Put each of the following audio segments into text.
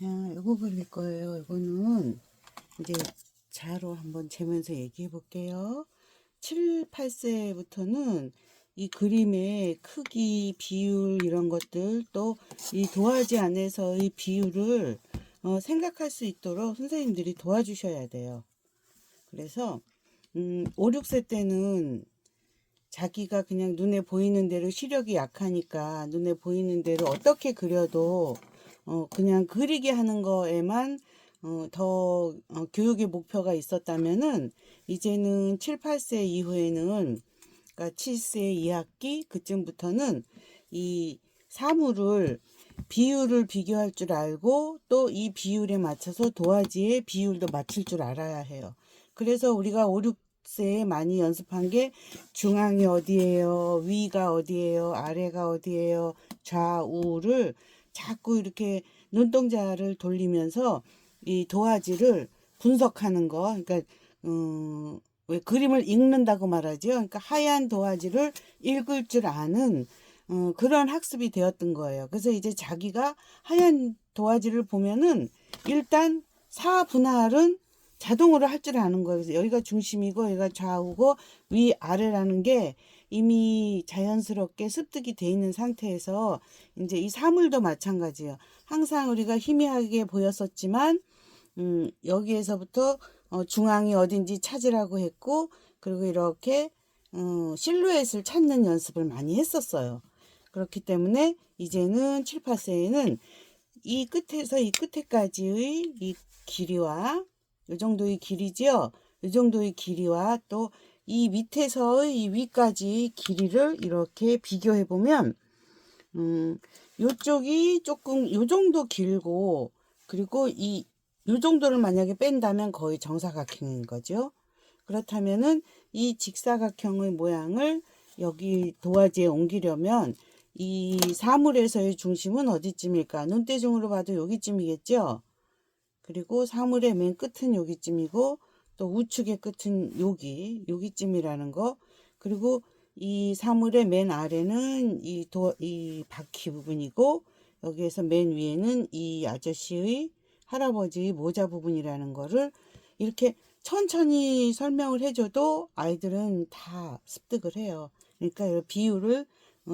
요거 그릴 거예요. 이거는 이제 자로 한번 재면서 얘기해 볼게요. 7, 8세부터는 이 그림의 크기, 비율 이런 것들 또 이 도화지 안에서의 비율을 생각할 수 있도록 선생님들이 도와주셔야 돼요. 그래서 5, 6세 때는 자기가 그냥 눈에 보이는 대로 시력이 약하니까 눈에 보이는 대로 어떻게 그려도 그냥 그리게 하는 거에만 더 교육의 목표가 있었다면은 이제는 7, 8세 이후에는 그러니까 7세 2학기 그쯤부터는 이 사물을 비율을 비교할 줄 알고 또 이 비율에 맞춰서 도화지의 비율도 맞출 줄 알아야 해요. 그래서 우리가 5, 6세에 많이 연습한 게 중앙이 어디예요, 위가 어디예요, 아래가 어디예요, 좌우를 자꾸 이렇게 눈동자를 돌리면서 이 도화지를 분석하는 거. 그러니까 왜 그림을 읽는다고 말하죠. 그러니까 하얀 도화지를 읽을 줄 아는 그런 학습이 되었던 거예요. 그래서 이제 자기가 하얀 도화지를 보면은 일단 사분할은 자동으로 할 줄 아는 거예요. 그래서 여기가 중심이고 여기가 좌우고 위 아래라는 게 이미 자연스럽게 습득이 돼 있는 상태에서 이제 이 사물도 마찬가지예요. 항상 우리가 희미하게 보였었지만 여기에서부터 중앙이 어딘지 찾으라고 했고, 그리고 이렇게 실루엣을 찾는 연습을 많이 했었어요. 그렇기 때문에 이제는 7, 8세에는 이 끝에서 이 끝에까지의 이 길이와 이 정도의 길이지요. 이 정도의 길이와 또 이 밑에서의 이 위까지 길이를 이렇게 비교해 보면 요쪽이 조금 요 정도 길고, 그리고 요 정도를 만약에 뺀다면 거의 정사각형인 거죠. 그렇다면은 이 직사각형의 모양을 여기 도화지에 옮기려면 이 사물에서의 중심은 어디쯤일까? 눈대중으로 봐도 여기쯤이겠죠. 그리고 사물의 맨 끝은 여기쯤이고 또 우측의 끝은 여기쯤이라는 거. 그리고 이 사물의 맨 아래는 이 바퀴 부분이고 여기에서 맨 위에는 이 아저씨의 할아버지의 모자 부분이라는 거를 이렇게 천천히 설명을 해줘도 아이들은 다 습득을 해요. 그러니까 이 비율을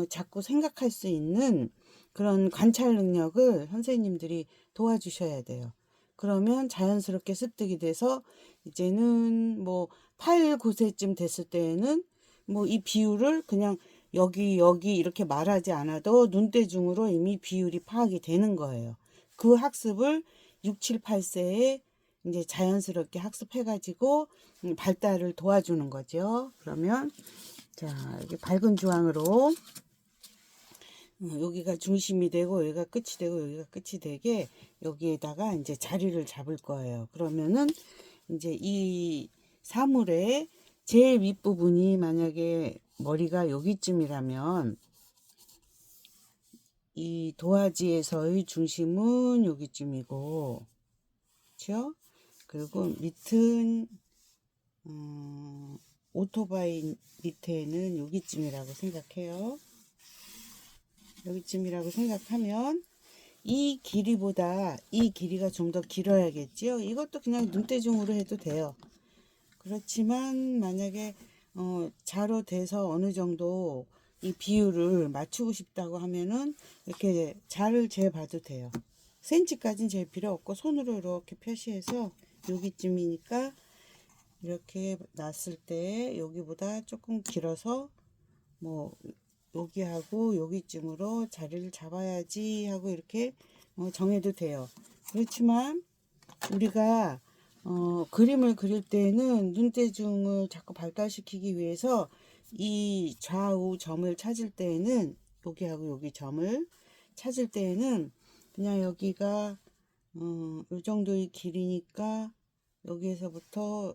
자꾸 생각할 수 있는 그런 관찰 능력을 선생님들이 도와주셔야 돼요. 그러면 자연스럽게 습득이 돼서 이제는 뭐 8, 9세쯤 됐을 때에는 뭐 이 비율을 그냥 여기 이렇게 말하지 않아도 눈대중으로 이미 비율이 파악이 되는 거예요. 그 학습을 6, 7, 8세에 이제 자연스럽게 학습해가지고 발달을 도와주는 거죠. 그러면 자, 여기 밝은 주황으로 여기가 중심이 되고 여기가 끝이 되고 여기가 끝이 되게 여기에다가 이제 자리를 잡을 거예요. 그러면은 이제 이 사물의 제일 윗부분이 만약에 머리가 여기쯤이라면 이 도화지에서의 중심은 여기쯤이고, 그렇죠? 그리고 밑은 오토바이 밑에는 여기쯤이라고 생각해요. 여기쯤이라고 생각하면 이 길이보다 이 길이가 좀 더 길어야겠지요. 이것도 그냥 눈대중으로 해도 돼요. 그렇지만 만약에 자로 돼서 어느 정도 이 비율을 맞추고 싶다고 하면은 이렇게 자를 재봐도 돼요. 센치까지는 잴 필요 없고 손으로 이렇게 표시해서 여기쯤이니까 이렇게 놨을 때 여기보다 조금 길어서 뭐 여기하고 여기쯤으로 자리를 잡아야지 하고 이렇게 정해도 돼요. 그렇지만 우리가 그림을 그릴 때는 눈대중을 자꾸 발달시키기 위해서 이 좌우 점을 찾을 때에는 여기하고 여기 점을 찾을 때에는 그냥 여기가 이 정도의 길이니까 여기에서부터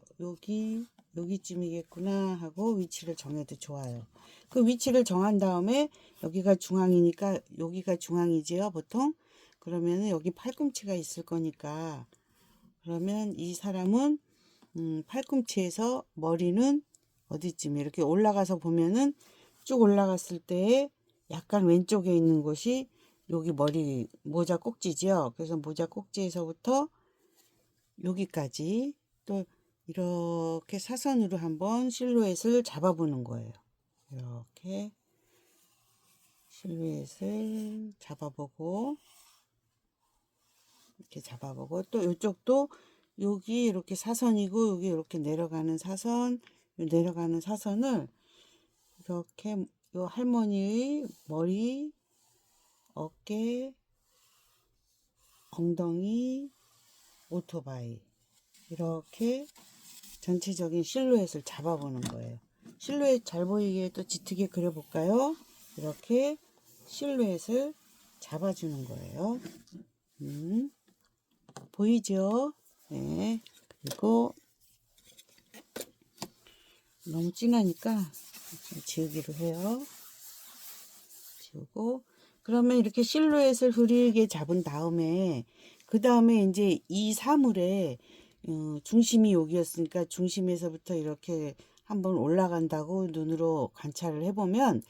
여기쯤이겠구나 하고 위치를 정해도 좋아요. 그 위치를 정한 다음에 여기가 중앙이니까 여기가 중앙이지요, 보통. 그러면은 여기 팔꿈치가 있을 거니까 그러면 이 사람은 팔꿈치에서 머리는 어디쯤 이렇게 올라가서 보면은 쭉 올라갔을 때 약간 왼쪽에 있는 곳이 여기 머리 모자 꼭지죠. 그래서 모자 꼭지에서부터 여기까지 또 이렇게 사선으로 한번 실루엣을 잡아보는 거예요. 이렇게 실루엣을 잡아보고 이렇게 잡아보고 또 이쪽도 여기 이렇게 사선이고 여기 이렇게 내려가는 사선, 내려가는 사선을 이렇게 요 할머니의 머리, 어깨, 엉덩이, 오토바이 이렇게 전체적인 실루엣을 잡아보는 거예요. 실루엣 잘 보이게 또 짙게 그려볼까요? 이렇게 실루엣을 잡아주는 거예요. 보이죠? 네. 그리고 너무 진하니까 지우기로 해요. 지우고 그러면 이렇게 실루엣을 흐리게 잡은 다음에 그 다음에 이제 이 사물의 중심이 여기였으니까 중심에서부터 이렇게 한번 올라간다고 눈으로 관찰을 해보면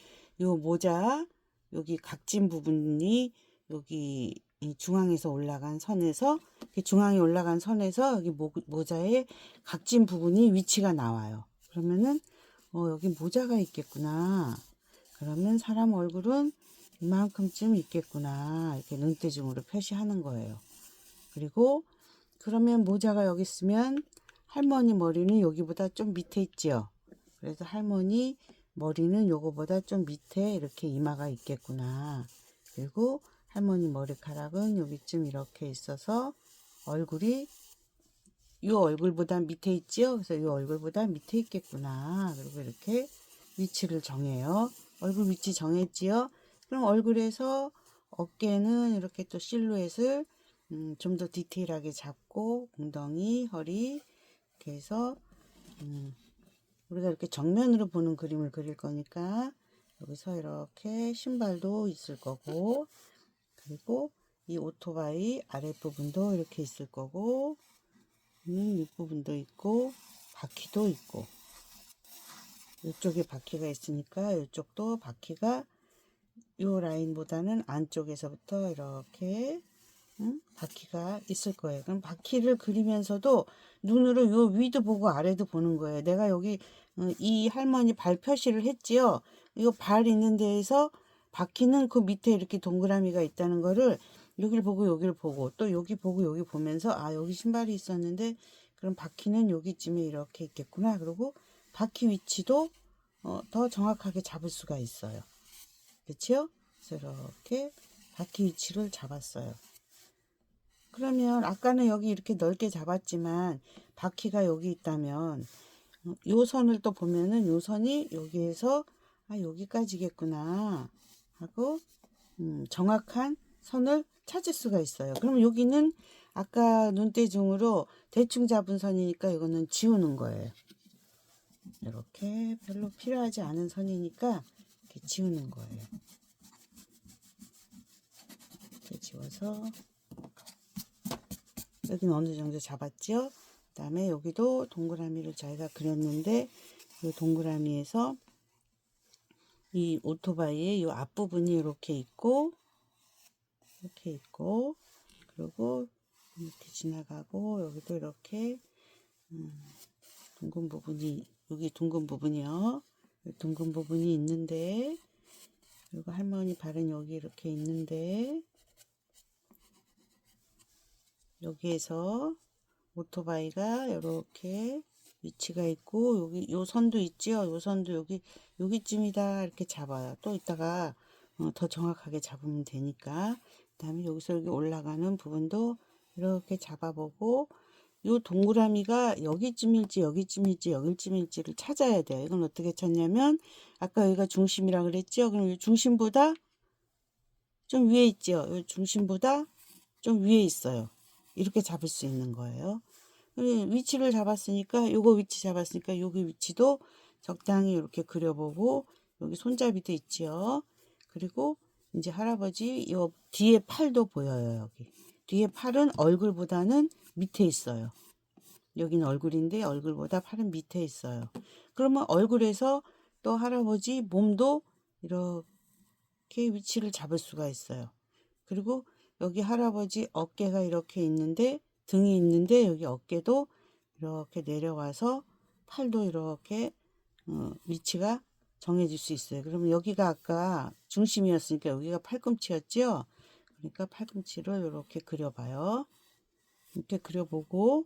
요 모자 여기 각진 부분이 여기 이 중앙에서 올라간 선에서 중앙에 올라간 선에서 여기 모자의 각진 부분이 위치가 나와요. 그러면은 여기 모자가 있겠구나. 그러면 사람 얼굴은 이만큼쯤 있겠구나. 이렇게 눈대중으로 표시하는 거예요. 그리고 그러면 모자가 여기 있으면 할머니 머리는 여기보다 좀 밑에 있지요. 그래서 할머니 머리는 요거보다 좀 밑에 이렇게 이마가 있겠구나. 그리고 할머니 머리카락은 여기쯤 이렇게 있어서 얼굴이 요 얼굴보다 밑에 있지요. 그래서 요 얼굴보다 밑에 있겠구나. 그리고 이렇게 위치를 정해요. 얼굴 위치 정했지요. 그럼 얼굴에서 어깨는 이렇게 또 실루엣을 좀 더 디테일하게 잡고 엉덩이, 허리 이렇게 해서 우리가 이렇게 정면으로 보는 그림을 그릴 거니까 여기서 이렇게 신발도 있을 거고 그리고 이 오토바이 아랫부분도 이렇게 있을 거고 윗부분도 있고 바퀴도 있고 이쪽에 바퀴가 있으니까 이쪽도 바퀴가 요 라인보다는 안쪽에서부터 이렇게 바퀴가 있을 거예요. 그럼 바퀴를 그리면서도 눈으로 요 위도 보고 아래도 보는 거예요. 내가 여기 이 할머니 발 표시를 했지요. 이거 발 있는 데에서 바퀴는 그 밑에 이렇게 동그라미가 있다는 거를 여기를 보고 여기를 보고 또 여기 보고 여기 보면서 아 여기 신발이 있었는데 그럼 바퀴는 여기쯤에 이렇게 있겠구나. 그리고 바퀴 위치도 더 정확하게 잡을 수가 있어요. 그렇죠? 그래서 이렇게 바퀴 위치를 잡았어요. 그러면 아까는 여기 이렇게 넓게 잡았지만 바퀴가 여기 있다면 요 선을 또 보면은 요 선이 여기에서 아 여기까지겠구나 하고 정확한 선을 찾을 수가 있어요. 그러면 여기는 아까 눈대중으로 대충 잡은 선이니까 이거는 지우는 거예요. 이렇게 별로 필요하지 않은 선이니까 이렇게 지우는 거예요. 이렇게 지워서 여기는 어느 정도 잡았죠? 그 다음에 여기도 동그라미를 저희가 그렸는데 이 동그라미에서 이 오토바이의 이 앞부분이 이렇게 있고 그리고 이렇게 지나가고 여기도 이렇게 둥근 부분이 여기 둥근 부분이요. 둥근 부분이 있는데 그리고 할머니 발은 여기 이렇게 있는데 여기에서 오토바이가 이렇게 위치가 있고 여기 요 선도 있지요. 요 선도 여기쯤이다 이렇게 잡아요. 또 이따가 더 정확하게 잡으면 되니까. 그다음에 여기서 여기 올라가는 부분도 이렇게 잡아보고 요 동그라미가 여기쯤일지를 찾아야 돼요. 이건 어떻게 찾냐면 아까 여기가 중심이라 그랬죠. 그럼 이 중심보다 좀 위에 있죠. 요 중심보다 좀 위에 있어요. 이렇게 잡을 수 있는 거예요. 위치를 잡았으니까 요거 위치 잡았으니까 여기 위치도 적당히 이렇게 그려보고 여기 손잡이도 있지요. 그리고 이제 할아버지 요 뒤에 팔도 보여요. 여기 뒤에 팔은 얼굴보다는 밑에 있어요. 여기는 얼굴인데 얼굴보다 팔은 밑에 있어요. 그러면 얼굴에서 또 할아버지 몸도 이렇게 위치를 잡을 수가 있어요. 그리고 여기 할아버지 어깨가 이렇게 있는데, 등이 있는데 여기 어깨도 이렇게 내려와서 팔도 이렇게 위치가 정해질 수 있어요. 그러면 여기가 아까 중심이었으니까 여기가 팔꿈치였죠. 그러니까 팔꿈치를 이렇게 그려봐요. 이렇게 그려보고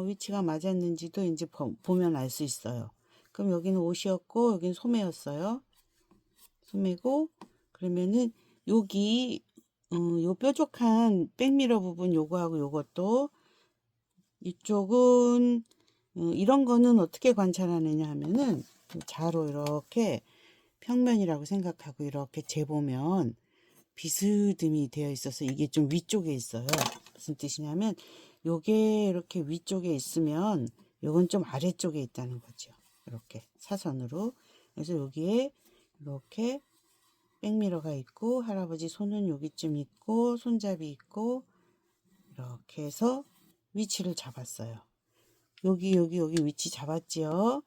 위치가 맞았는지도 이제 보면 알 수 있어요. 그럼 여기는 옷이었고 여기는 소매였어요. 소매고, 그러면은 여기 요 뾰족한 백미러 부분 요거하고 요것도, 이쪽은 이런 거는 어떻게 관찰하느냐 하면은 자로 이렇게 평면이라고 생각하고 이렇게 재보면 비스듬히 되어 있어서 이게 좀 위쪽에 있어요. 무슨 뜻이냐면 요게 이렇게 위쪽에 있으면 요건 좀 아래쪽에 있다는 거죠. 이렇게 사선으로. 그래서 여기에 이렇게 백미러가 있고 할아버지 손은 여기쯤 있고 손잡이 있고 이렇게 해서 위치를 잡았어요. 여기 위치 잡았지요.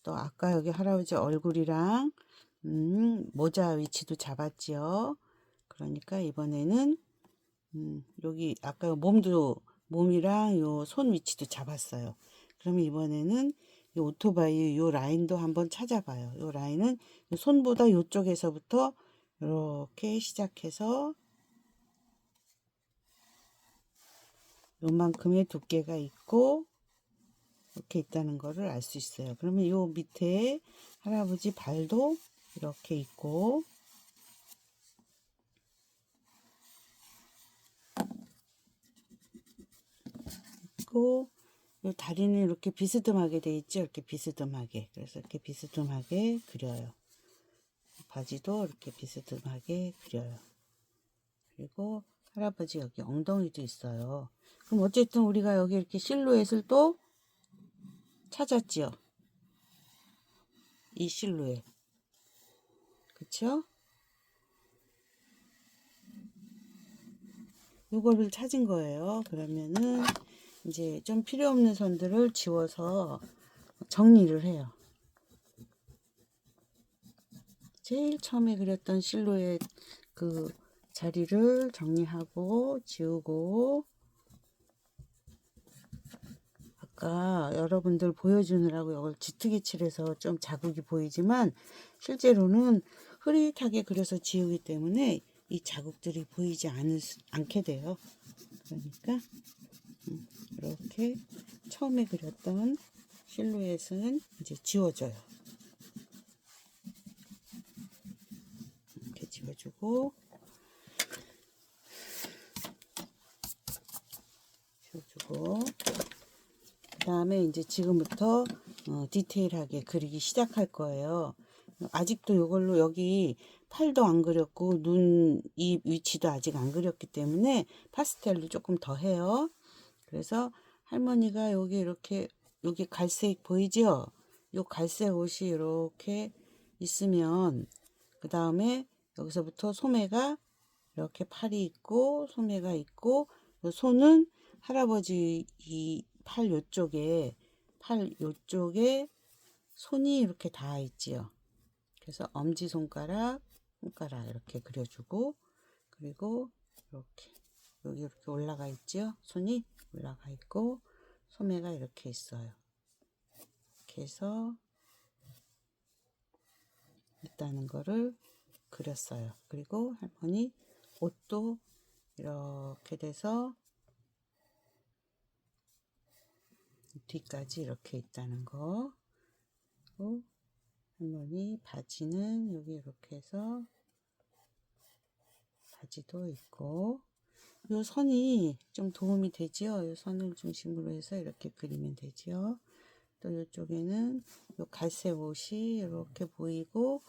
또 아까 여기 할아버지 얼굴이랑 모자 위치도 잡았지요. 그러니까 이번에는 여기 아까 몸이랑 요 손 위치도 잡았어요. 그러면 이번에는 이 오토바이 요 라인도 한번 찾아봐요. 요 라인은 손보다 요쪽에서부터 이렇게 시작해서 요만큼의 두께가 있고 이렇게 있다는 거를 알 수 있어요. 그러면 요 밑에 할아버지 발도 이렇게 있고, 요 다리는 이렇게 비스듬하게 돼 있죠. 이렇게 비스듬하게. 그래서 이렇게 비스듬하게 그려요. 바지도 이렇게 비스듬하게 그려요. 그리고 할아버지 여기 엉덩이도 있어요. 그럼 어쨌든 우리가 여기 이렇게 실루엣을 또 찾았지요. 이 실루엣. 그쵸? 요거를 찾은 거예요. 그러면은 이제 좀 필요 없는 선들을 지워서 정리를 해요. 제일 처음에 그렸던 실루엣 그 자리를 정리하고 지우고, 아까 여러분들 보여주느라고 이걸 짙게 칠해서 좀 자국이 보이지만 실제로는 흐릿하게 그려서 지우기 때문에 이 자국들이 보이지 않게 돼요. 그러니까 이렇게 처음에 그렸던 실루엣은 이제 지워져요. 이렇게 지워주고 그 다음에 이제 지금부터 디테일하게 그리기 시작할 거예요. 아직도 이걸로 여기 팔도 안 그렸고 눈, 입 위치도 아직 안 그렸기 때문에 파스텔로 조금 더 해요. 그래서 할머니가 여기 이렇게, 여기 갈색 보이죠? 요 갈색 옷이 이렇게 있으면 그 다음에 여기서부터 소매가 이렇게 팔이 있고 소매가 있고, 요 손은 할아버지 이 팔 요쪽에 손이 이렇게 닿아 있지요. 그래서 엄지손가락, 손가락 이렇게 그려주고, 그리고 이렇게 여기 이렇게 올라가 있지요. 손이 올라가 있고 소매가 이렇게 있어요. 이렇게 해서 있다는 거를 그렸어요. 그리고 할머니 옷도 이렇게 돼서 뒤까지 이렇게 있다는 거. 그리고 할머니 바지는 여기 이렇게 해서 바지도 있고, 요 선이 좀 도움이 되지요. 요 선을 중심으로 해서 이렇게 그리면 되지요. 또 이쪽에는 요 갈색 옷이 이렇게 보이고,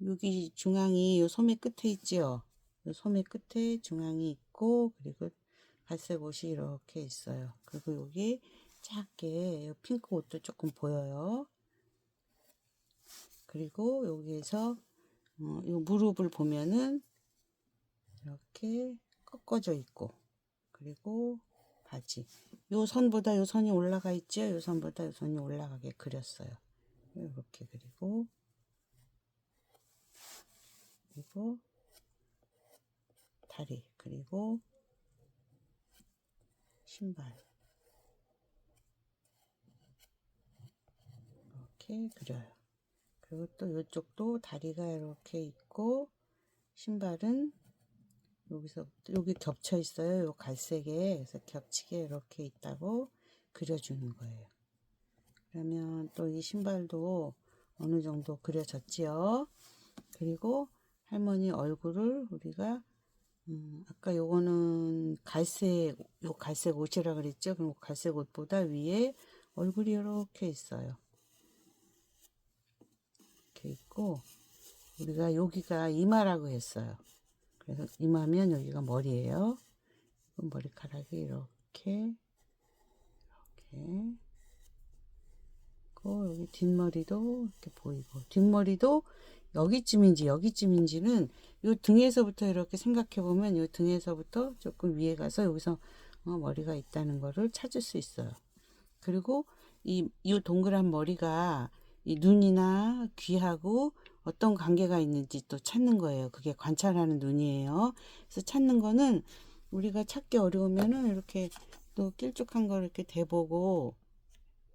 여기 중앙이 요 소매 끝에 있지요. 요 소매 끝에 중앙이 있고, 그리고 갈색 옷이 이렇게 있어요. 그리고 여기 작게 요 핑크 옷도 조금 보여요. 그리고 여기에서 요 무릎을 보면은 이렇게 꺾어져 있고, 그리고 바지 요 선보다 요 선이 올라가 있죠. 요 선보다 요 선이 올라가게 그렸어요. 이렇게 그리고 다리, 그리고 신발 이렇게 그려요. 그리고 또 이쪽도 다리가 이렇게 있고 신발은 여기서부터 여기 겹쳐 있어요. 요 갈색에. 그래서 겹치게 이렇게 있다고 그려주는 거예요. 그러면 또 이 신발도 어느 정도 그려졌지요. 그리고 할머니 얼굴을 우리가 아까 요거는 갈색, 요 갈색 옷이라 그랬죠. 그럼 갈색 옷보다 위에 얼굴이 이렇게 있어요. 이렇게 있고 우리가 여기가 이마라고 했어요. 그래서 이마면 여기가 머리예요. 머리카락이 이렇게 있고 여기 뒷머리도 이렇게 보이고 뒷머리도 여기쯤인지는 요 등에서부터 이렇게 생각해 보면 요 등에서부터 조금 위에 가서 여기서 머리가 있다는 거를 찾을 수 있어요. 그리고 이 동그란 머리가 이 눈이나 귀하고 어떤 관계가 있는지 또 찾는 거예요. 그게 관찰하는 눈이에요. 그래서 찾는 거는 우리가 찾기 어려우면은 이렇게 또 길쭉한 걸 이렇게 대보고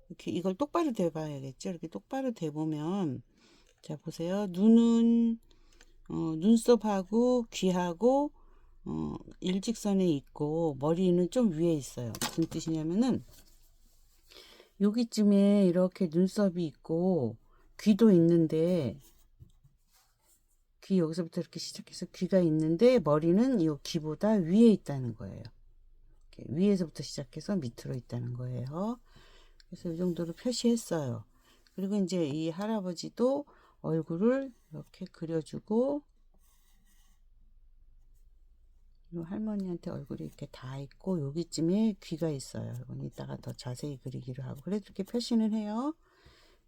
이렇게 이걸 똑바로 대봐야겠죠. 이렇게 똑바로 대보면 자 보세요. 눈은 눈썹하고 귀하고 일직선에 있고 머리는 좀 위에 있어요. 무슨 뜻이냐면은 여기쯤에 이렇게 눈썹이 있고 귀도 있는데 귀 여기서부터 이렇게 시작해서 귀가 있는데 머리는 이 귀보다 위에 있다는 거예요. 이렇게 위에서부터 시작해서 밑으로 있다는 거예요. 그래서 이 정도로 표시했어요. 그리고 이제 이 할아버지도 얼굴을 이렇게 그려주고 이 할머니한테 얼굴이 이렇게 다 있고 여기쯤에 귀가 있어요. 이건 이따가 더 자세히 그리기로 하고 그래도 이렇게 표시는 해요.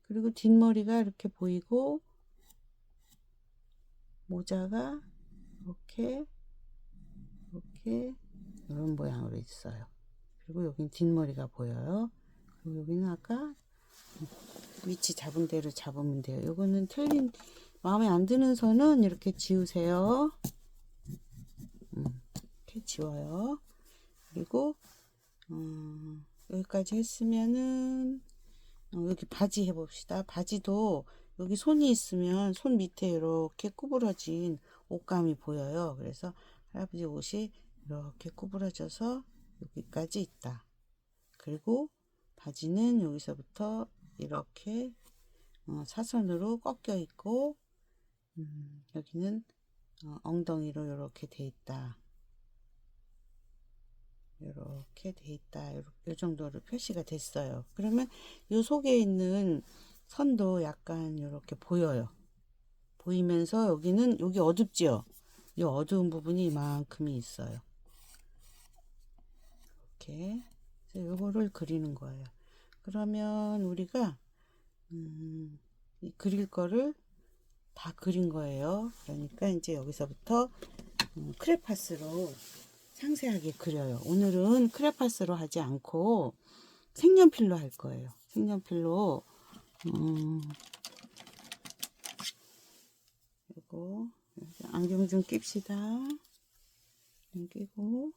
그리고 뒷머리가 이렇게 보이고 모자가 이렇게 이런 모양으로 있어요. 그리고 여긴 뒷머리가 보여요. 그리고 여기는 아까 위치 잡은 대로 잡으면 돼요. 요거는 틀린 마음에 안 드는 선은 이렇게 지우세요. 이렇게 지워요. 그리고 여기까지 했으면은 여기 바지 해봅시다. 바지도 여기 손이 있으면 손 밑에 이렇게 구부러진 옷감이 보여요. 그래서 할아버지 옷이 이렇게 구부러져서 여기까지 있다. 그리고 바지는 여기서부터 이렇게 사선으로 꺾여 있고 여기는 엉덩이로 이렇게 돼 있다. 이렇게 돼 있다. 요 정도로 표시가 됐어요. 그러면 요 속에 있는 선도 약간 이렇게 보여요. 보이면서 여기는 여기 어둡지요. 이 어두운 부분이 이만큼이 있어요. 이렇게 그래서 요거를 그리는 거예요. 그러면 우리가 이 그릴 거를 다 그린 거예요. 그러니까 이제 여기서부터 크레파스로 상세하게 그려요. 오늘은 크레파스로 하지 않고 색연필로 할 거예요. 색연필로 이거 안경 좀 낍시다. 끼고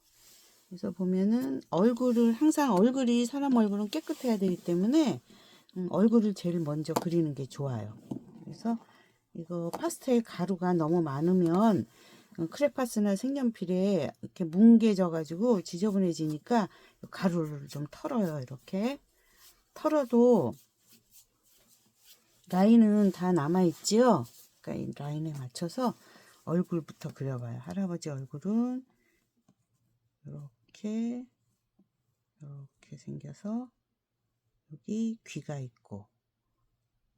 그래서 보면은 얼굴을 항상 얼굴이 사람 얼굴은 깨끗해야 되기 때문에 얼굴을 제일 먼저 그리는 게 좋아요. 그래서 이거 파스텔 가루가 너무 많으면 크레파스나 색연필에 이렇게 뭉개져 가지고 지저분해지니까 가루를 좀 털어요. 이렇게 털어도 라인은 다 남아 있지요. 그러니까 이 라인에 맞춰서 얼굴부터 그려봐요. 할아버지 얼굴은 이렇게 생겨서 여기 귀가 있고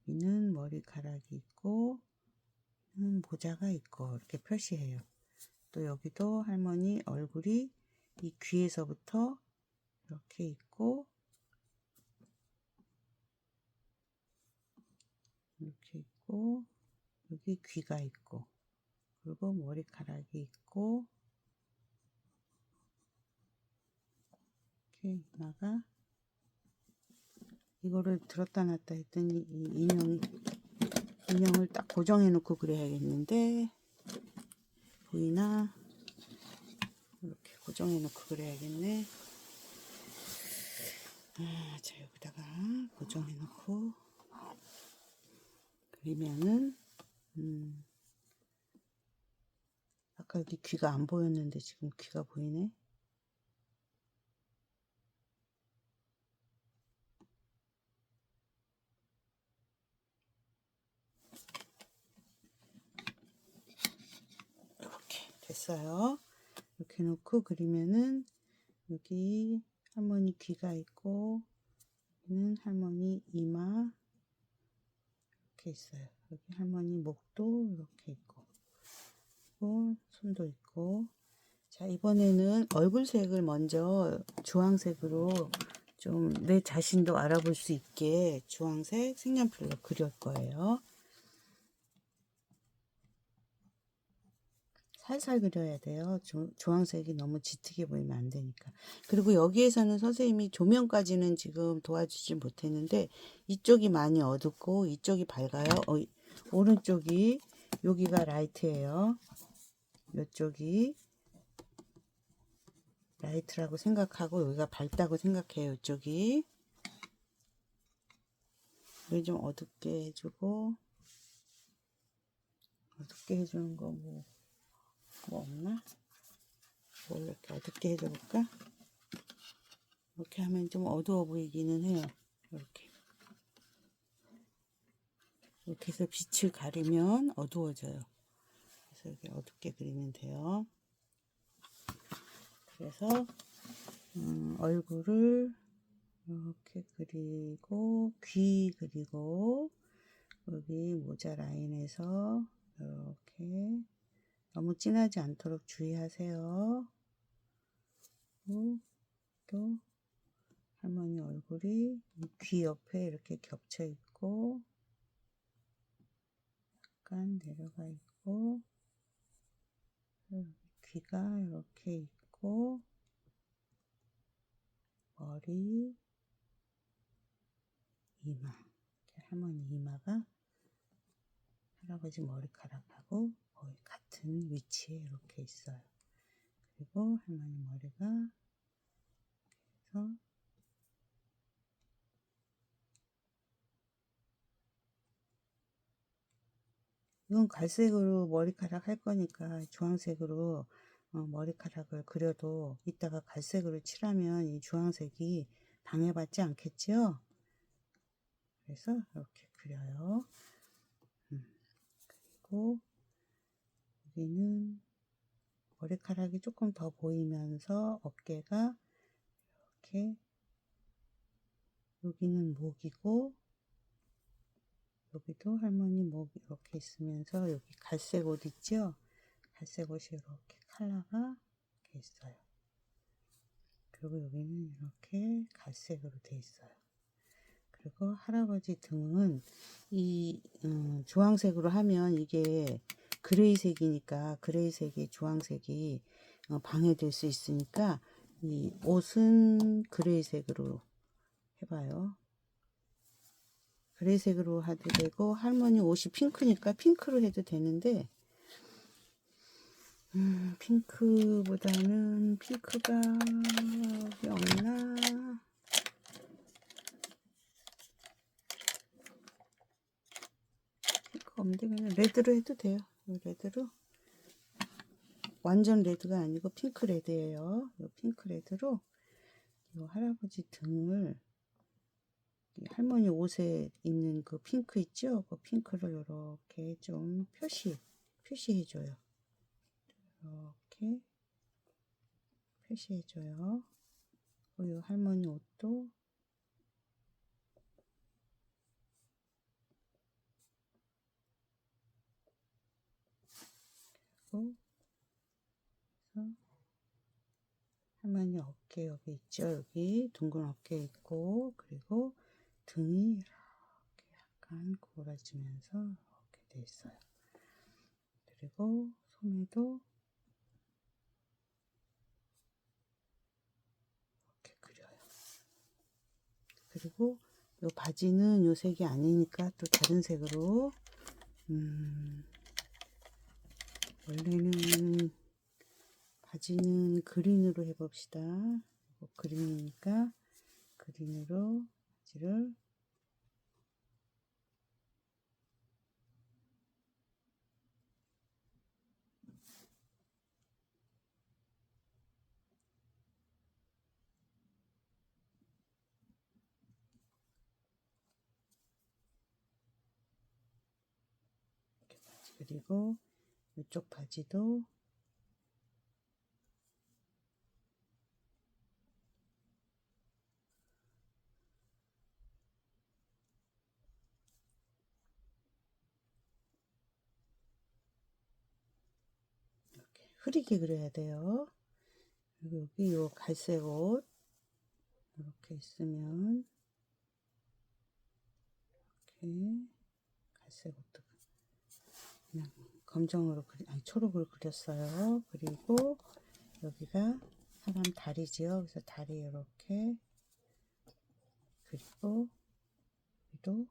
여기는 머리카락이 있고 모자가 있고 이렇게 표시해요. 또 여기도 할머니 얼굴이 이 귀에서부터 이렇게 있고 이렇게 있고 여기 귀가 있고 그리고 머리카락이 있고 이렇게 이마가 이거를 들었다 놨다 했더니 이 인형을 딱 고정해 놓고 그래야겠는데 보이나? 고정해 놓고 그래야겠네. 자, 여기다가 고정해 놓고 그리면은 아까 여기 귀가 안 보였는데 지금 귀가 보이네. 이렇게 됐어요. 이렇게 놓고 그리면은 여기 할머니 귀가 있고 여기는 할머니 이마 이렇게 있어요. 여기 할머니 목도 이렇게 있고 손도 있고. 자, 이번에는 얼굴색을 먼저 주황색으로 좀 내 자신도 알아볼 수 있게 주황색 색연필로 그릴 거예요. 살살 그려야 돼요. 주황색이 너무 짙게 보이면 안 되니까. 그리고 여기에서는 선생님이 조명까지는 지금 도와주지 못했는데 이쪽이 많이 어둡고 이쪽이 밝아요. 오른쪽이 여기가 라이트예요. 이쪽이 라이트라고 생각하고 여기가 밝다고 생각해요. 이쪽이 여기 좀 어둡게 해주고 어둡게 해주는 거 뭐 없나? 뭘 이렇게 어둡게 해줘볼까? 이렇게 하면 좀 어두워 보이기는 해요. 이렇게 해서 빛을 가리면 어두워져요. 그래서 이렇게 어둡게 그리면 돼요. 그래서 얼굴을 이렇게 그리고 귀 그리고 여기 모자 라인에서 이렇게 너무 진하지 않도록 주의하세요. 또 할머니 얼굴이 귀 옆에 이렇게 겹쳐 있고 약간 내려가 있고 귀가 이렇게 있고 머리 이마 할머니 이마가 할아버지 머리카락하고 거의 같은 위치에 이렇게 있어요. 그리고 할머니 머리가 그래서 이건 갈색으로 머리카락 할 거니까 주황색으로 머리카락을 그려도 이따가 갈색으로 칠하면 이 주황색이 방해받지 않겠죠? 그래서 이렇게 그려요. 그리고 여기는 머리카락이 조금 더 보이면서 어깨가 이렇게 여기는 목이고 여기도 할머니 목 이렇게 있으면서 여기 갈색 옷 있죠? 갈색 옷이 이렇게 컬러가 이렇게 있어요. 그리고 여기는 이렇게 갈색으로 돼 있어요. 그리고 할아버지 등은 이 주황색으로 하면 이게 그레이색이니까 그레이색이 주황색이 방해될 수 있으니까 이 옷은 그레이색으로 해봐요. 그레이색으로 해도 되고 할머니 옷이 핑크니까 핑크로 해도 되는데 핑크보다는 핑크가 여기 없나? 핑크 없는데 그냥 레드로 해도 돼요. 레드로 완전 레드가 아니고 핑크 레드예요. 이 핑크 레드로 이 할아버지 등을 할머니 옷에 있는 그 핑크 있죠? 그 핑크를 이렇게 좀 표시해줘요. 이렇게 표시해줘요. 그리고 할머니 옷도 그리고 할머니 어깨 여기 있죠? 여기 둥근 어깨 있고 그리고 등이 이렇게 약간 구부러지면서 이렇게 돼 있어요. 그리고 소매도 이렇게 그려요. 그리고 이 바지는 요 색이 아니니까 또 다른 색으로 원래는 바지는 그린으로 해봅시다. 그린이니까 그린으로 바지를 그리고 이쪽 바지도 이렇게 흐리게 그려야 돼요. 그리고 여기 요 갈색 옷 이렇게 있으면 이렇게 갈색 옷도 그냥 검정으로 아니 초록으로 그렸어요. 그리고 여기가 사람 다리지요. 그래서 다리 이렇게 그리고 여기도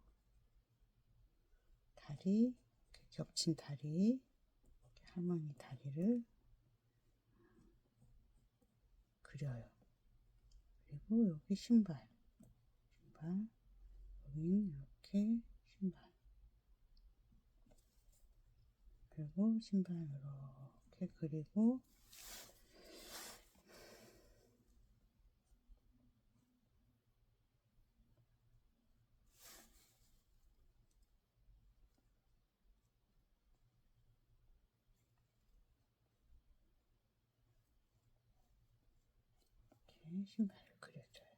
다리 겹친 다리 할머니 다리를 그려요. 그리고 여기 신발 여기는 이렇게 신발 그리고 신발 이렇게 그리고 이렇게 신발을 그려줘요.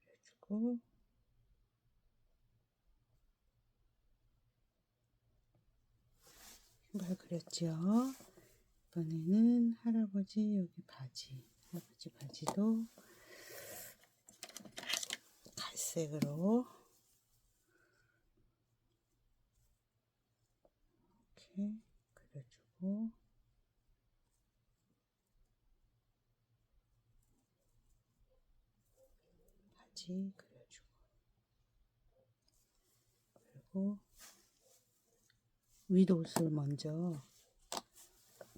그려주고 신발 그렸죠. 이번에는 할아버지 여기 바지 할아버지 바지도 갈색으로 이렇게 그려주고 바지 그려주고 그리고 윗옷을 먼저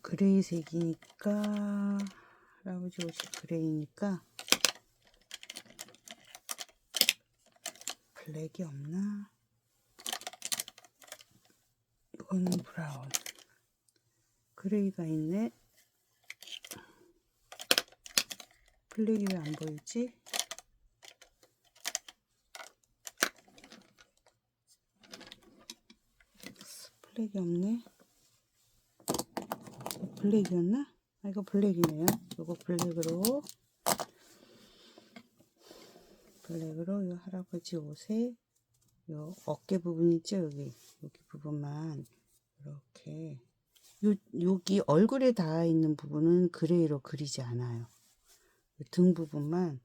그레이색이니까 할아버지 옷이 그레이니까 블랙이 없나? 이거는 브라운 그레이가 있네. 블랙이 왜 안 보이지? 블랙이 없네. 블랙이었나? 아, 이거 블랙이네요. 이거 블랙으로 이 할아버지 옷에 요 어깨 부분 있죠? 여기 부분만 이렇게 여기 얼굴에 닿아 있는 부분은 그레이로 그리지 않아요. 등 부분만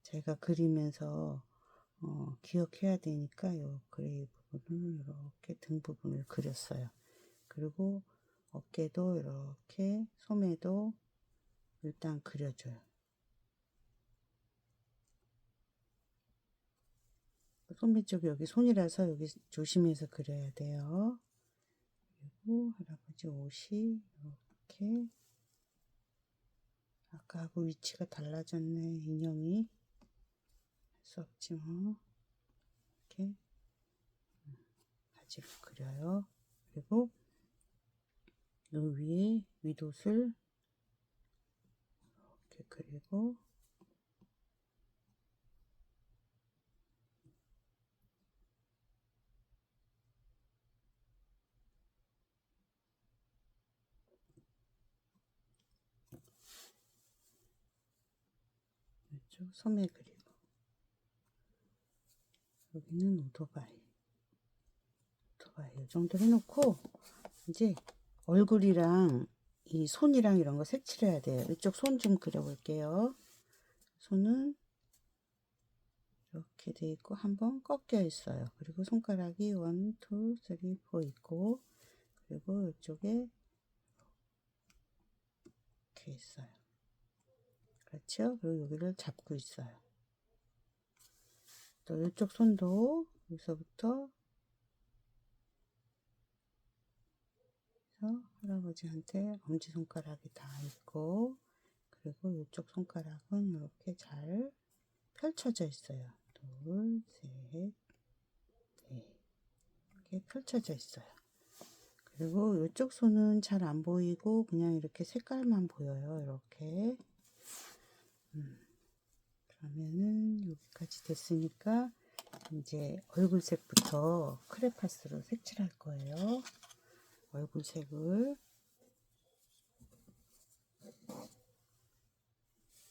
제가 그리면서 기억해야 되니까 요 그레이 부분을 이렇게 등 부분을 그렸어요. 그리고 어깨도 이렇게 소매도 일단 그려줘요. 소매 쪽 여기 손이라서 여기 조심해서 그려야 돼요. 그리고 할아버지 옷이 이렇게 아까하고 위치가 달라졌네. 인형이 할 수 없지 뭐. 이렇게 바지를 그려요. 그리고 이 위에 윗옷을 이렇게 그리고 이쪽 소매 그리고 여기는 오토바이 이 정도 해놓고 이제 얼굴이랑 이 손이랑 이런 거 색칠해야 돼요. 이쪽 손 좀 그려볼게요. 손은 이렇게 돼 있고 한번 꺾여 있어요. 그리고 손가락이 1, 2, 3, 4 있고 그리고 이쪽에 이렇게 있어요. 그렇죠? 그리고 여기를 잡고 있어요. 또 이쪽 손도 여기서부터 그래서 할아버지한테 엄지손가락이 다 있고, 그리고 이쪽 손가락은 이렇게 잘 펼쳐져 있어요. 둘, 셋, 넷. 이렇게 펼쳐져 있어요. 그리고 이쪽 손은 잘 안 보이고 그냥 이렇게 색깔만 보여요. 이렇게. 그러면은 여기까지 됐으니까 이제 얼굴색부터 크레파스로 색칠할 거예요. 얼굴색을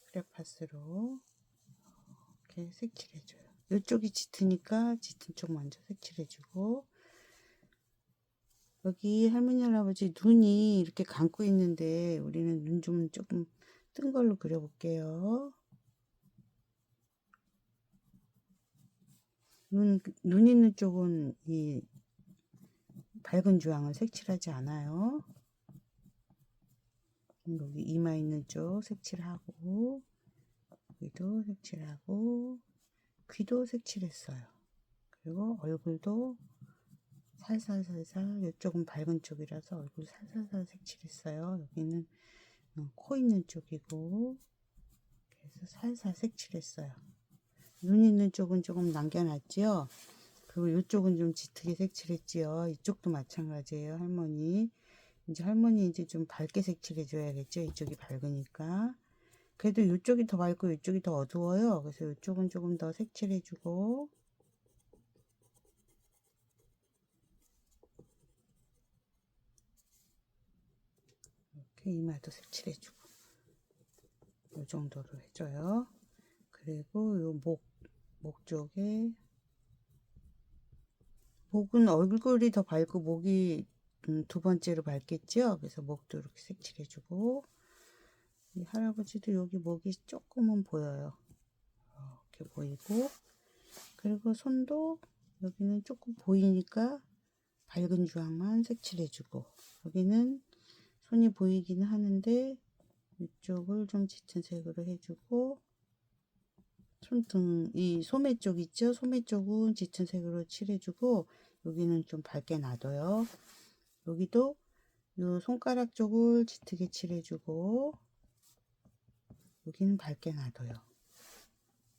크레파스로 이렇게 색칠해줘요. 이쪽이 짙으니까 짙은 쪽 먼저 색칠해주고, 여기 할머니 할아버지 눈이 이렇게 감고 있는데 우리는 눈 좀 조금 뜬 걸로 그려볼게요. 눈 있는 쪽은 이 밝은 주황을 색칠하지 않아요. 여기 이마 있는 쪽 색칠하고, 여기도 색칠하고, 귀도 색칠했어요. 그리고 얼굴도 살살살살, 이쪽은 밝은 쪽이라서 얼굴 살살살 색칠했어요. 여기는 코 있는 쪽이고, 그래서 살살 색칠했어요. 눈 있는 쪽은 조금 남겨놨지요. 그리고 이쪽은 좀 짙게 색칠했지요. 이쪽도 마찬가지예요. 할머니 이제 좀 밝게 색칠해 줘야겠죠. 이쪽이 밝으니까. 그래도 이쪽이 더 밝고 이쪽이 더 어두워요. 그래서 이쪽은 조금 더 색칠해 주고, 이렇게 이마도 색칠해 주고, 이 정도로 해줘요. 그리고 요 목 쪽에, 목은 얼굴이 더 밝고 목이 두 번째로 밝겠죠. 그래서 목도 이렇게 색칠해 주고, 이 할아버지도 여기 목이 조금은 보여요. 이렇게 보이고, 그리고 손도 여기는 조금 보이니까 밝은 주황만 색칠해 주고, 여기는 손이 보이기는 하는데 이쪽을 좀 짙은 색으로 해주고, 손등, 이 소매 쪽 있죠? 소매 쪽은 짙은 색으로 칠해주고, 여기는 좀 밝게 놔둬요. 여기도 이 손가락 쪽을 짙게 칠해주고, 여기는 밝게 놔둬요.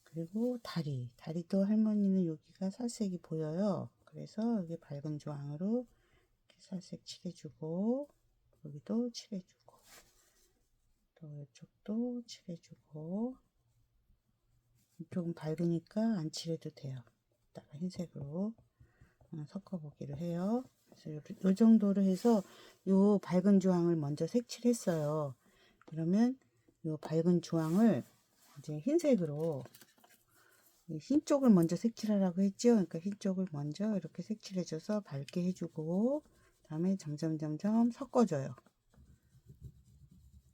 그리고 다리도 할머니는 여기가 살색이 보여요. 그래서 여기 밝은 주황으로 이렇게 살색 칠해주고, 여기도 칠해주고, 또 이쪽도 칠해주고, 이쪽은 밝으니까 안 칠해도 돼요. 이따가 흰색으로 섞어보기로 해요. 그래서 요 정도로 해서 요 밝은 주황을 먼저 색칠했어요. 그러면 요 밝은 주황을 이제 흰색으로, 흰 쪽을 먼저 색칠하라고 했죠. 그러니까 흰 쪽을 먼저 이렇게 색칠해줘서 밝게 해주고, 다음에 점점 섞어줘요.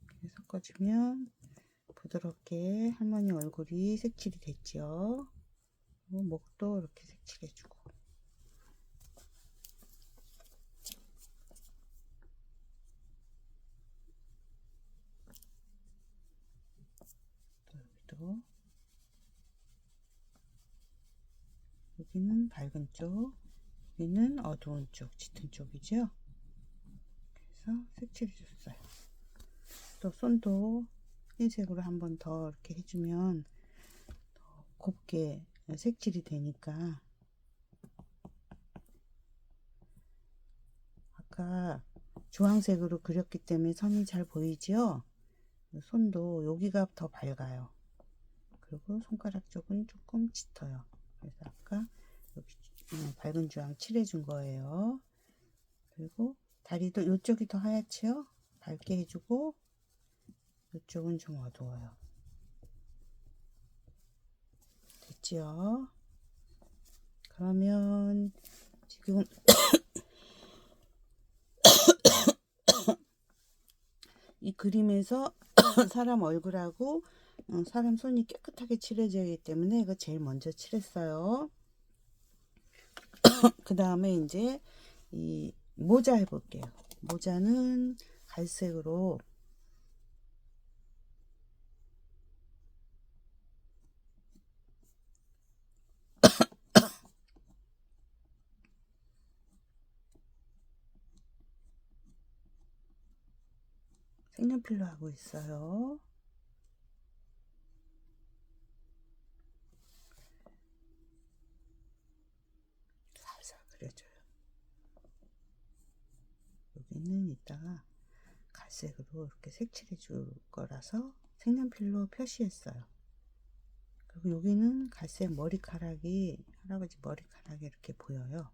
이렇게 섞어주면 부드럽게 할머니 얼굴이 색칠이 됐죠. 그리고 목도 이렇게 색칠해주고, 또 여기는 밝은 쪽, 여기는 어두운 쪽, 짙은 쪽이죠. 그래서 색칠해 줬어요. 또 손도 흰색으로 한 번 더 이렇게 해주면 더 곱게 색칠이 되니까. 아까 주황색으로 그렸기 때문에 선이 잘 보이죠. 손도 여기가 더 밝아요. 그리고 손가락 쪽은 조금 짙어요. 그래서 아까 여기 밝은 주황 칠해준 거예요. 그리고 다리도 이쪽이 더 하얗죠. 밝게 해주고, 이쪽은 좀 어두워요. 됐지요? 그러면 지금 이 그림에서 사람 얼굴하고 사람 손이 깨끗하게 칠해져야 하기 때문에 이거 제일 먼저 칠했어요. 그 다음에 이제 이 모자 해볼게요. 모자는 갈색으로 색연필로 하고 있어요. 살살 그려줘요. 여기는 이따가 갈색으로 이렇게 색칠해 줄 거라서 색연필로 표시했어요. 그리고 여기는 갈색 머리카락이, 할아버지 머리카락이 이렇게 보여요.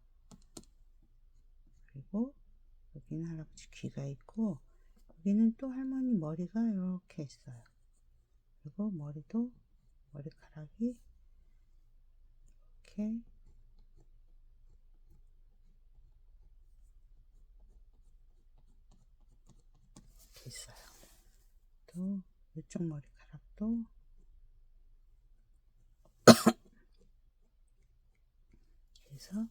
그리고 여기는 할아버지 귀가 있고, 여기는 또 할머니 머리가 이렇게 있어요. 그리고 머리도 머리카락이 이렇게 있어요. 또 이쪽 머리카락도 그래서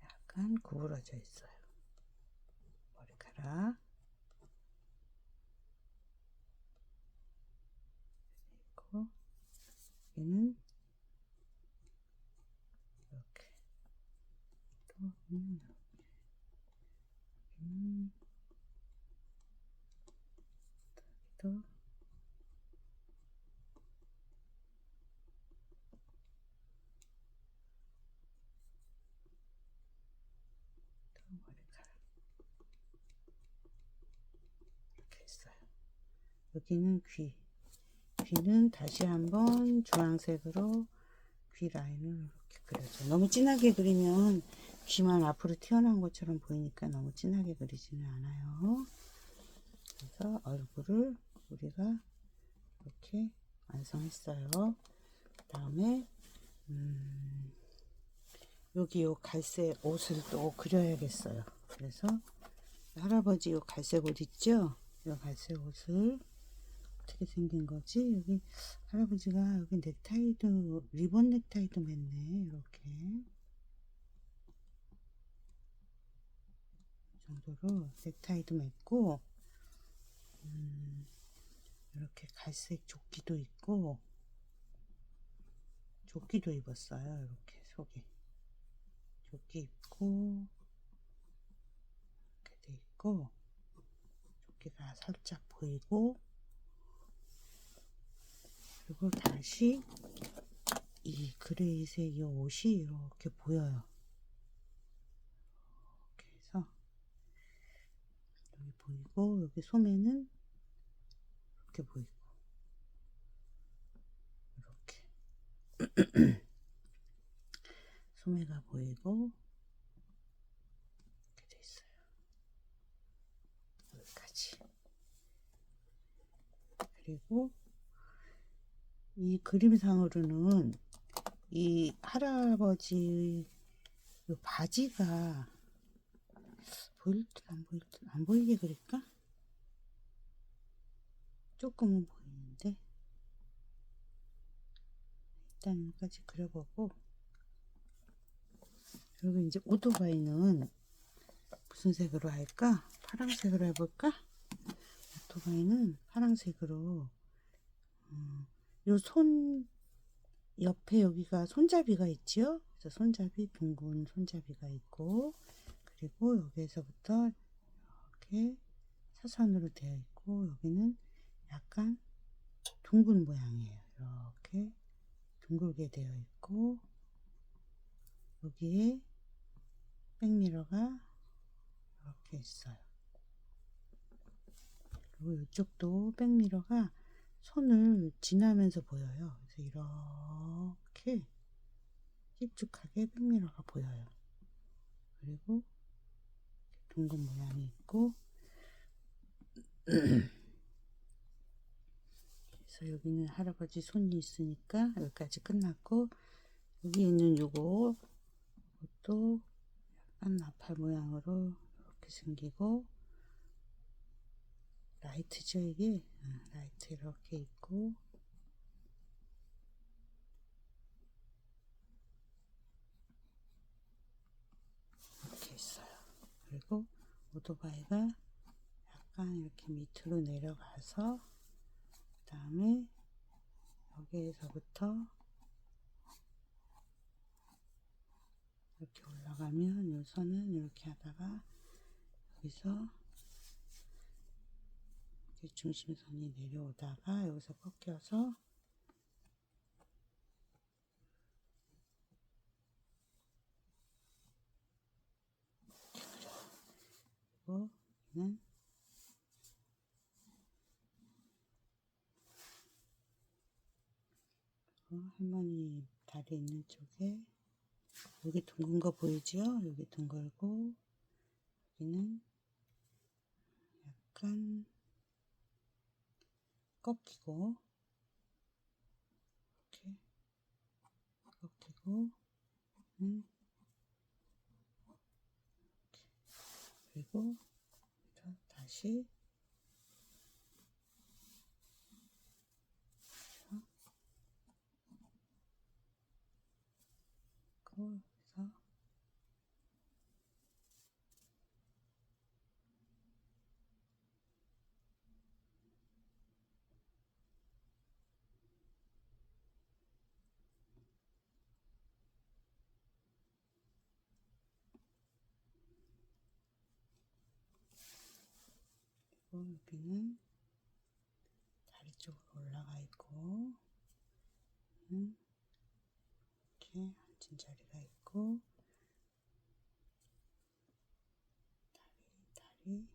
약간 구부러져 있어요. 머리카락. 그리고 얘는 이렇게 또 또 머리카락 이렇게 있어요. 여기는 귀는 다시 한번 주황색으로 귀 라인을 이렇게 그려줘요. 너무 진하게 그리면 귀만 앞으로 튀어나온 것처럼 보이니까 너무 진하게 그리지는 않아요. 그래서 얼굴을 우리가 이렇게 완성했어요. 그 다음에 여기 요 갈색 옷을 또 그려야겠어요. 그래서 할아버지 요 갈색 옷 있죠? 요 갈색 옷을 어떻게 생긴 거지? 여기 할아버지가 여기 넥타이도, 리본 넥타이도 맸네. 이렇게 이 정도로 넥타이도 맸고, 이렇게 갈색 조끼도 있고, 조끼도 입었어요. 이렇게 속에 조끼 입고 이렇게 돼 있고, 조끼가 살짝 보이고, 그리고 다시 이 그레이색 이 옷이 이렇게 보여요. 이렇게 해서 여기 보이고, 여기 소매는 이렇게 보이고, 이렇게 소매가 보이고 이렇게 돼 있어요. 여기까지. 그리고 이 그림상으로는 이 할아버지 요 바지가 보일 듯 안 보일 듯, 안 보이게 그릴까? 조금은 보이는데 일단 여기까지 그려보고, 그리고 이제 오토바이는 무슨 색으로 할까? 파란색으로 해볼까? 오토바이는 파란색으로 요 손 옆에 여기가 손잡이가 있지요? 그래서 손잡이, 둥근 손잡이가 있고, 그리고 여기에서부터 이렇게 사선으로 되어 있고, 여기는 약간 둥근 모양이에요. 이렇게 둥글게 되어 있고, 여기에 백미러가 이렇게 있어요. 그리고 이쪽도 백미러가 손을 지나면서 보여요. 그래서 이렇게 길쭉하게 백미러가 보여요. 그리고 둥근 모양이 있고, 그래서 여기는 할아버지 손이 있으니까 여기까지 끝났고, 여기 있는 요거, 이것도 약간 나팔 모양으로 이렇게 생기고, 라이트죠 이게? 라이트 이렇게 있고, 이렇게 있어요. 그리고 오토바이가 약간 이렇게 밑으로 내려가서, 그 다음에 여기에서부터 이렇게 올라가면 요 선은 이렇게 하다가 여기서 이렇게 중심선이 내려오다가 여기서 꺾여서 그리고 여기는 할머니 다리 있는 쪽에 여기 둥근 거 보이죠? 여기 둥글고 여기는 약간 꺾이고 이렇게 꺾이고 그리고 다시 그래서 여기는 다리 쪽으로 올라가 있고 이렇게 앉은 자리가 있고 다리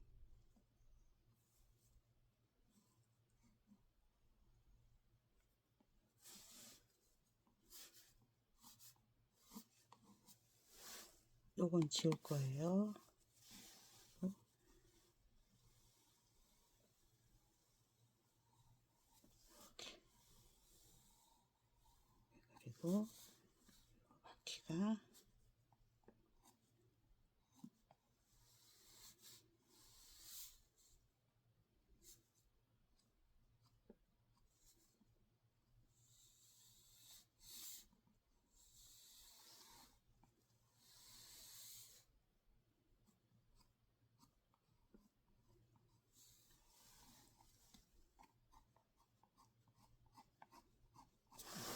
요건 지울 거예요. 이렇게. 그리고 바퀴가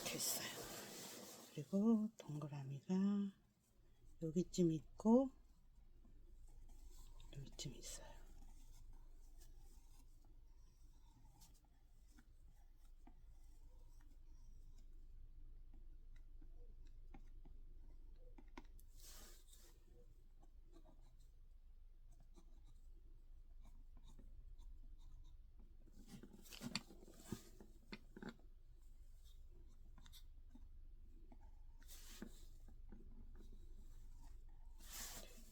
이렇게 있어요. 그리고 동그라미가 여기쯤 있고 여기쯤 있어요.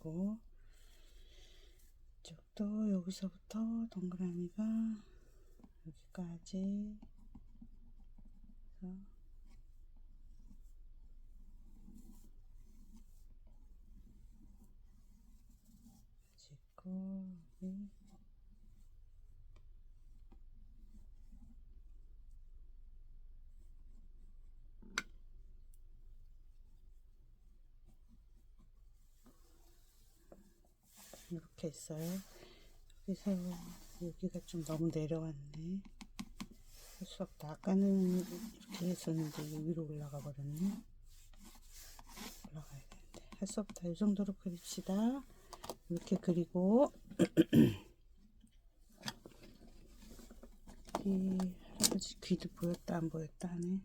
그리고 이쪽도 여기서부터 동그라미가 여기까지 해서 짓고 여기 이렇게 있어요. 그래서 여기가 좀 너무 내려왔네. 할 수 없다. 아까는 이렇게 했었는데 위로 올라가 버렸네. 올라가야 되는데 할 수 없다. 이 정도로 그립시다. 이렇게 그리고 이 할아버지 귀도 보였다 안 보였다 하네.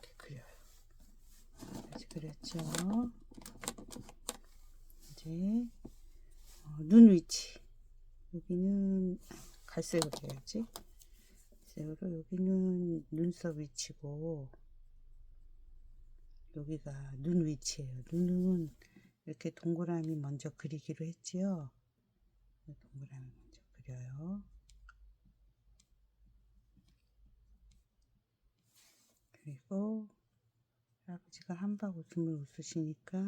이렇게 그려요. 이렇게 그렸죠. 이제 눈 위치 여기는 갈색으로 해야지. 갈색으로 여기는 눈썹 위치고 여기가 눈 위치예요. 눈은 이렇게 동그라미 먼저 그리기로 했지요. 동그라미 먼저 그려요. 그리고 할아버지가 한박 웃음을 웃으시니까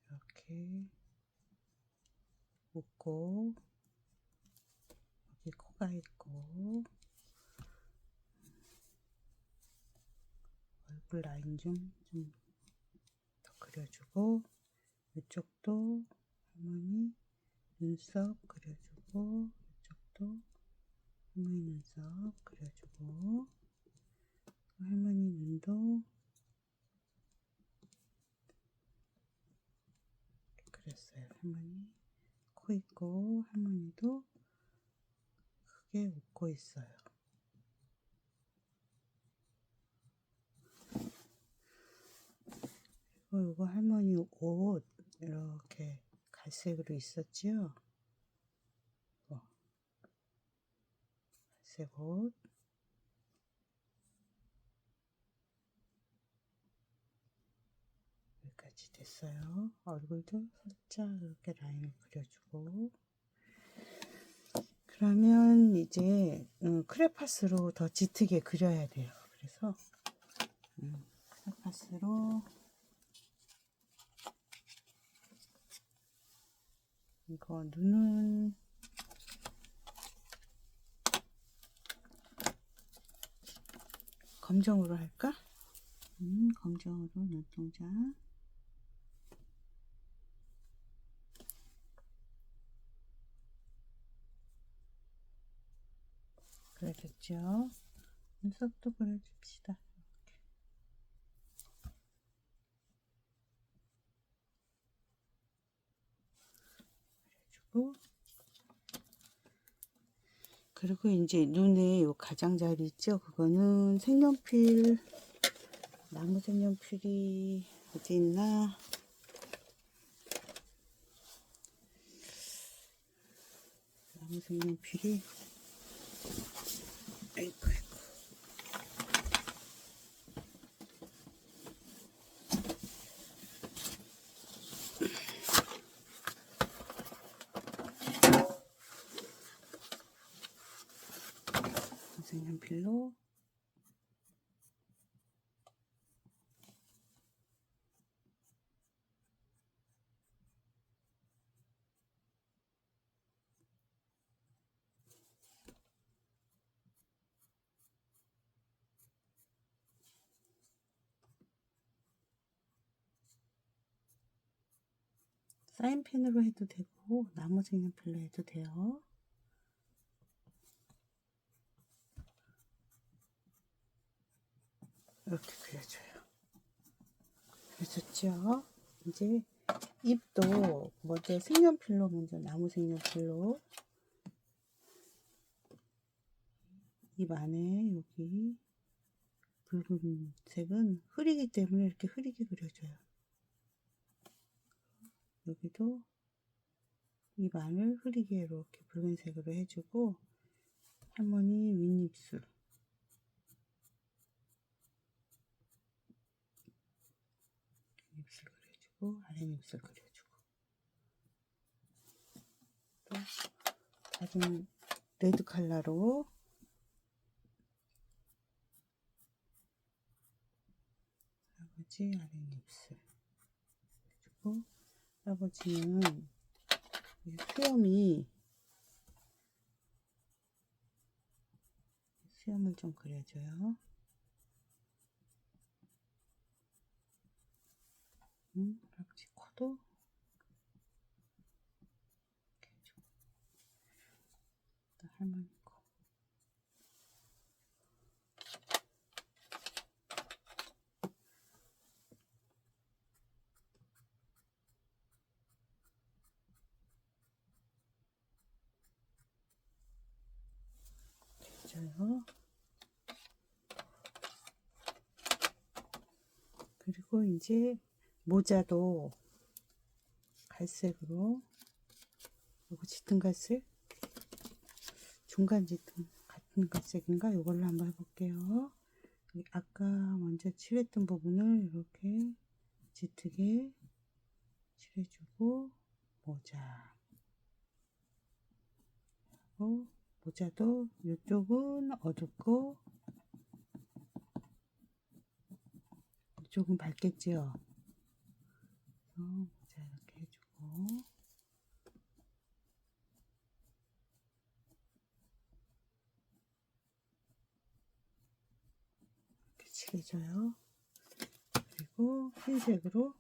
이렇게 웃고 여기 코가 있고 얼굴 라인 좀 더 그려주고 이쪽도 할머니 눈썹 그려주고 이쪽도 할머니 눈썹 그려주고 할머니 눈도 그렸어요. 할머니 코 있고 할머니도 크게 웃고 있어요. 그리고 이거 할머니 옷 이렇게 갈색으로 있었죠? 갈색 옷. 여기까지 됐어요. 얼굴도 살짝 이렇게 라인을 그려주고. 그러면 이제 크레파스로 더 짙게 그려야 돼요. 그래서 크레파스로 이거 눈은 검정으로 할까? 검정으로 눈동자. 그려줬죠? 눈썹도 그려줍시다. 그려주고. 그리고 이제 눈에 요 가장자리 있죠? 그거는 색연필, 나무 색연필이 어디 있나? 나무 색연필이, 아이고, 아이고. 색연필로 사인펜으로 해도 되고 나무 색연필로 해도 돼요. 이렇게 그려줘요. 그려줬죠? 이제 입도 먼저 색연필로, 먼저 나무 색연필로 입 안에 여기 붉은색은 흐리기 때문에 이렇게 흐리게 그려줘요. 여기도 입 안을 흐리게 이렇게 붉은색으로 해주고, 할머니 윗입술 입술 그려주고, 아랫입술 그려주고, 또 다른 레드 컬러로 할아버지 아랫입술 그려주고, 할아버지는 수염을 좀 그려줘요. 할아버지 코도 이렇게 해주고, 또 할머니 코. 그려줘요. 그리고 이제 모자도 갈색으로, 이거 짙은 갈색, 중간 짙은 같은 갈색인가, 이걸로 한번 해볼게요. 아까 먼저 칠했던 부분을 이렇게 짙게 칠해주고, 모자도 이쪽은 어둡고 이쪽은 밝겠지요. 모자 이렇게 해주고, 이렇게 칠해줘요. 그리고 흰색으로,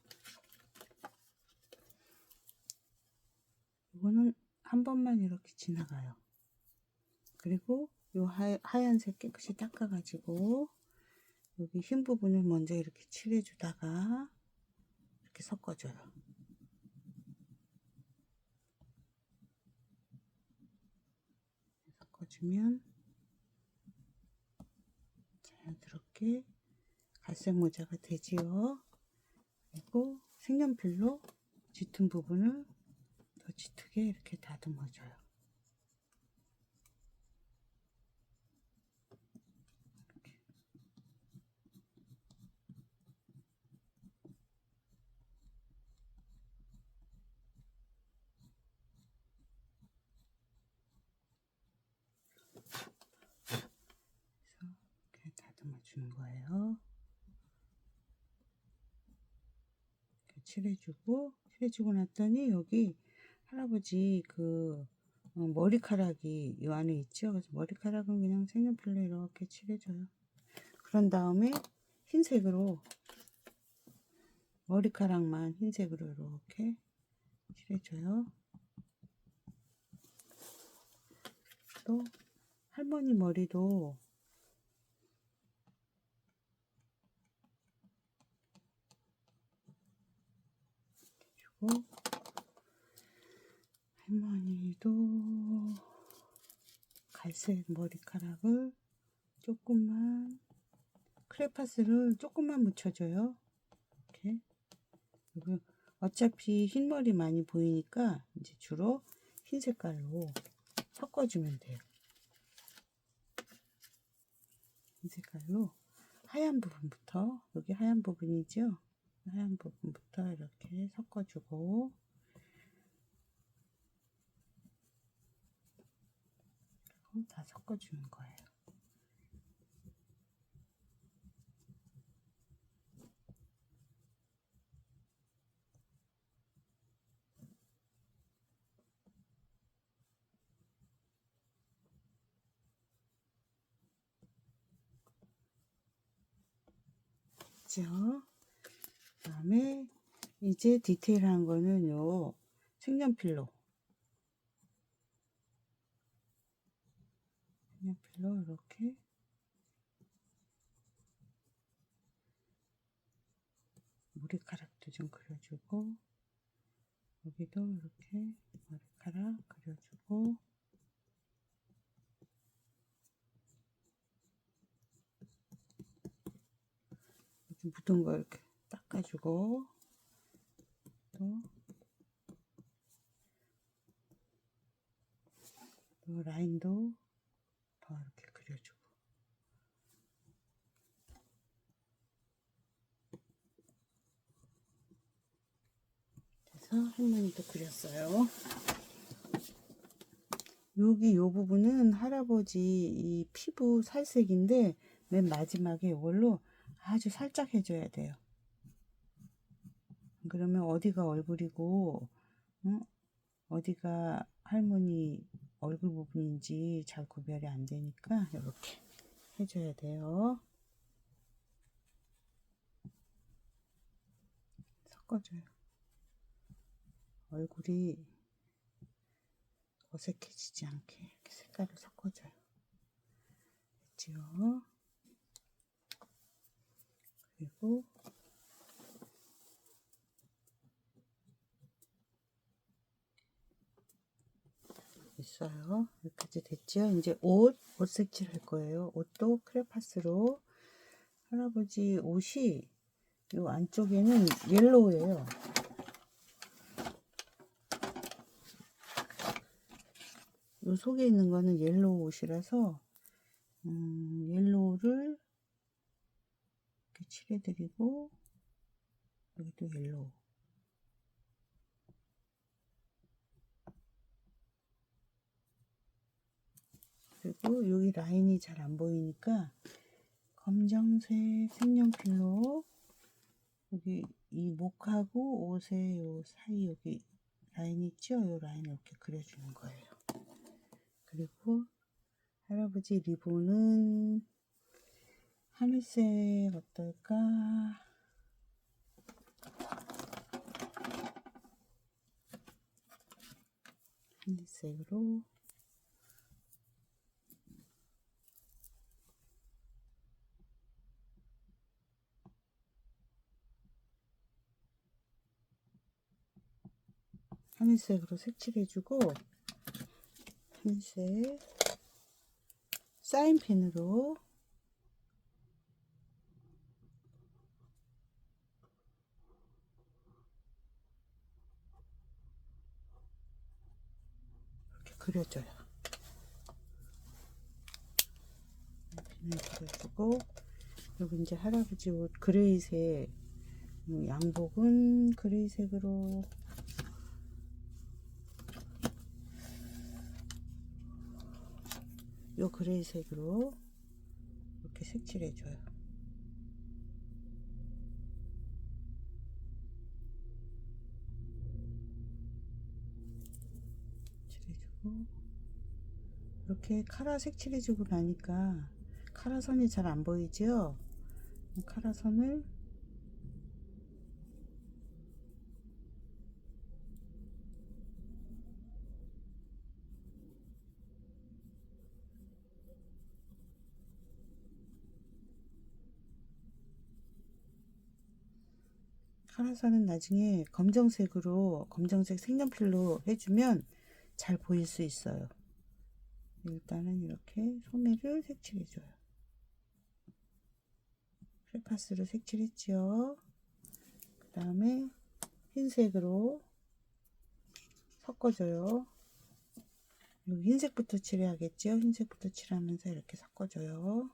이거는 한 번만 이렇게 지나가요. 그리고 요 하얀색 깨끗이 닦아가지고 여기 흰 부분을 먼저 이렇게 칠해주다가 이렇게 섞어줘요. 섞어주면 자연스럽게 갈색 모자가 되지요. 그리고 색연필로 짙은 부분을 더 짙게 이렇게 다듬어줘요. 이렇게. 그래서 이렇게 다듬어 주는 거예요. 이렇게 칠해주고 났더니 여기 할아버지 머리카락이 이 안에 있죠. 그래서 머리카락은 그냥 색연필로 이렇게 칠해줘요. 그런 다음에 흰색으로 머리카락만 흰색으로 이렇게 칠해줘요. 또 할머니 머리도 주고 할머니도 갈색 머리카락을 조금만 크레파스를 조금만 묻혀줘요. 이렇게. 그리고 어차피 흰머리 많이 보이니까 이제 주로 흰 색깔로 섞어주면 돼요. 흰 색깔로 하얀 부분부터, 여기 하얀 부분이죠? 하얀 부분부터 이렇게 섞어주고, 그리고 다 섞어주는 거예요. 그죠? 그 다음에 이제 디테일한 거는 요 색연필로 이렇게 머리카락도 좀 그려주고, 여기도 이렇게 머리카락 그려주고, 좀 묻은 거 이렇게 닦아주고, 또 라인도 더 이렇게 그려주고. 그래서 할머니도 그렸어요. 여기 요 부분은 할아버지 이 피부 살색인데 맨 마지막에 이걸로 아주 살짝 해줘야 돼요. 그러면 어디가 얼굴이고 어디가 할머니 얼굴 부분인지 잘 구별이 안 되니까 이렇게 해줘야 돼요. 섞어줘요. 얼굴이 어색해지지 않게 이렇게 색깔을 섞어줘요. 됐지요? 그리고 있어요. 여기까지 됐죠? 이제 옷 색칠 할 거예요. 옷도 크레파스로. 할아버지 옷이 요 안쪽에는 옐로우예요. 요 속에 있는 거는 옐로우 옷이라서 옐로우를 이렇게 칠해드리고, 여기도 옐로우. 그리고 여기 라인이 잘 안 보이니까 검정색 색연필로 여기 이 목하고 옷의 요 사이 여기 라인 있죠? 요 라인을 이렇게 그려주는 거예요. 그리고 할아버지 리본은 하늘색 어떨까? 하늘색으로 하늘색으로 색칠해주고, 하늘색 사인펜으로 이렇게 그려줘요. 펜을 그려주고, 그리고 이제 할아버지 옷 그레이색, 양복은 그레이색으로 요 그레이색으로 이렇게 색칠해줘요. 칠해주고, 이렇게 카라 색칠해주고 나니까 카라선이 잘 안 보이죠? 카라선을 카라선은 나중에 검정색으로, 검정색 색연필로 해주면 잘 보일 수 있어요. 일단은 이렇게 소매를 색칠해줘요. 크레파스로 색칠했지요. 그 다음에 흰색으로 섞어줘요. 흰색부터 칠해야겠죠. 흰색부터 칠하면서 이렇게 섞어줘요.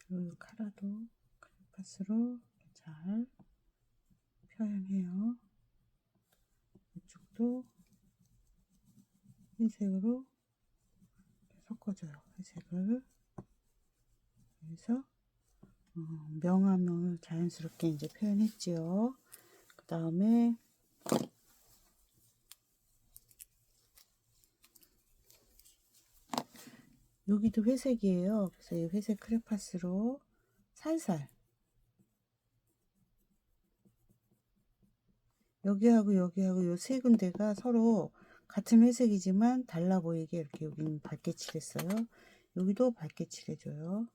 그리고 카라도 크레파스로 잘 표현해요. 이쪽도 흰색으로 섞어줘요. 회색을. 그래서 명암을 자연스럽게 이제 표현했지요. 그 다음에 여기도 회색이에요. 그래서 이 회색 크레파스로 살살, 여기하고 여기하고 요 세 군데가 서로 같은 회색이지만 달라 보이게 이렇게 여기는 밝게 칠했어요. 여기도 밝게 칠해줘요.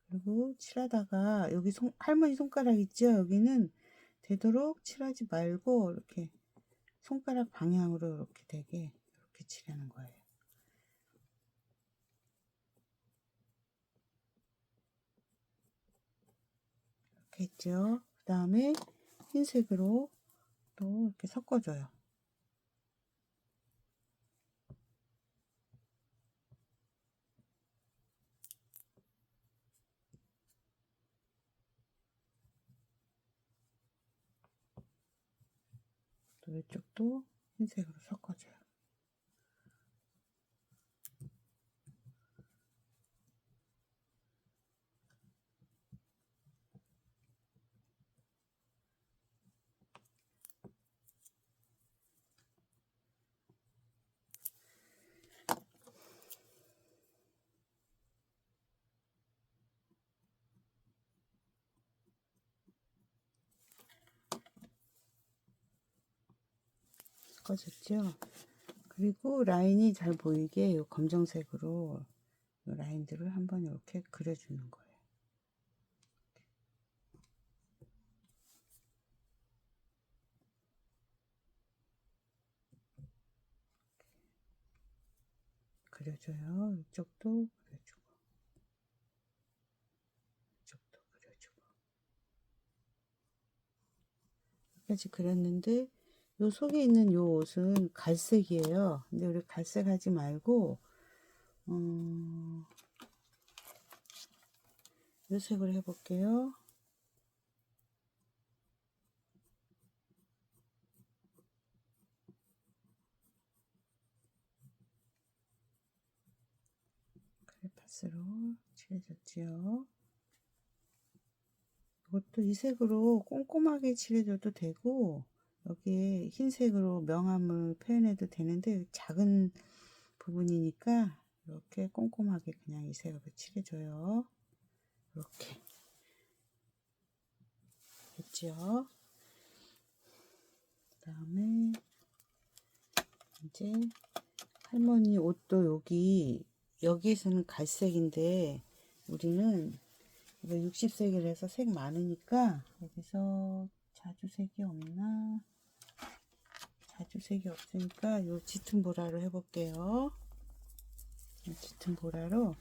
그리고 칠하다가 여기 할머니 손가락 있죠? 여기는 되도록 칠하지 말고 이렇게 손가락 방향으로 이렇게 되게 이렇게 칠하는 거예요. 이렇게 했죠? 그 다음에 흰색으로 또 이렇게 섞어줘요. 또 이쪽도 흰색으로 섞어줘요. 섞어줬죠? 그리고 라인이 잘 보이게 이 검정색으로 이 라인들을 한번 이렇게 그려주는 거예요. 그려줘요. 이쪽도 그려주고, 이쪽도 그려주고. 여기까지 그렸는데, 요 속에 있는 요 옷은 갈색이에요. 근데 우리 갈색 하지 말고, 요 색으로 해볼게요. 크레파스로 칠해줬지요. 이것도 이 색으로 꼼꼼하게 칠해줘도 되고, 여기에 흰색으로 명암을 표현해도 되는데, 작은 부분이니까 이렇게 꼼꼼하게 그냥 이 색으로 칠해줘요. 이렇게 됐죠. 그 다음에 이제 할머니 옷도 여기에서는 갈색인데 우리는 이거 60색이라 해서 색 많으니까 여기서 자주색이 없나? 자주색이 없으니까 요 짙은 보라로 해볼게요. 짙은 보라로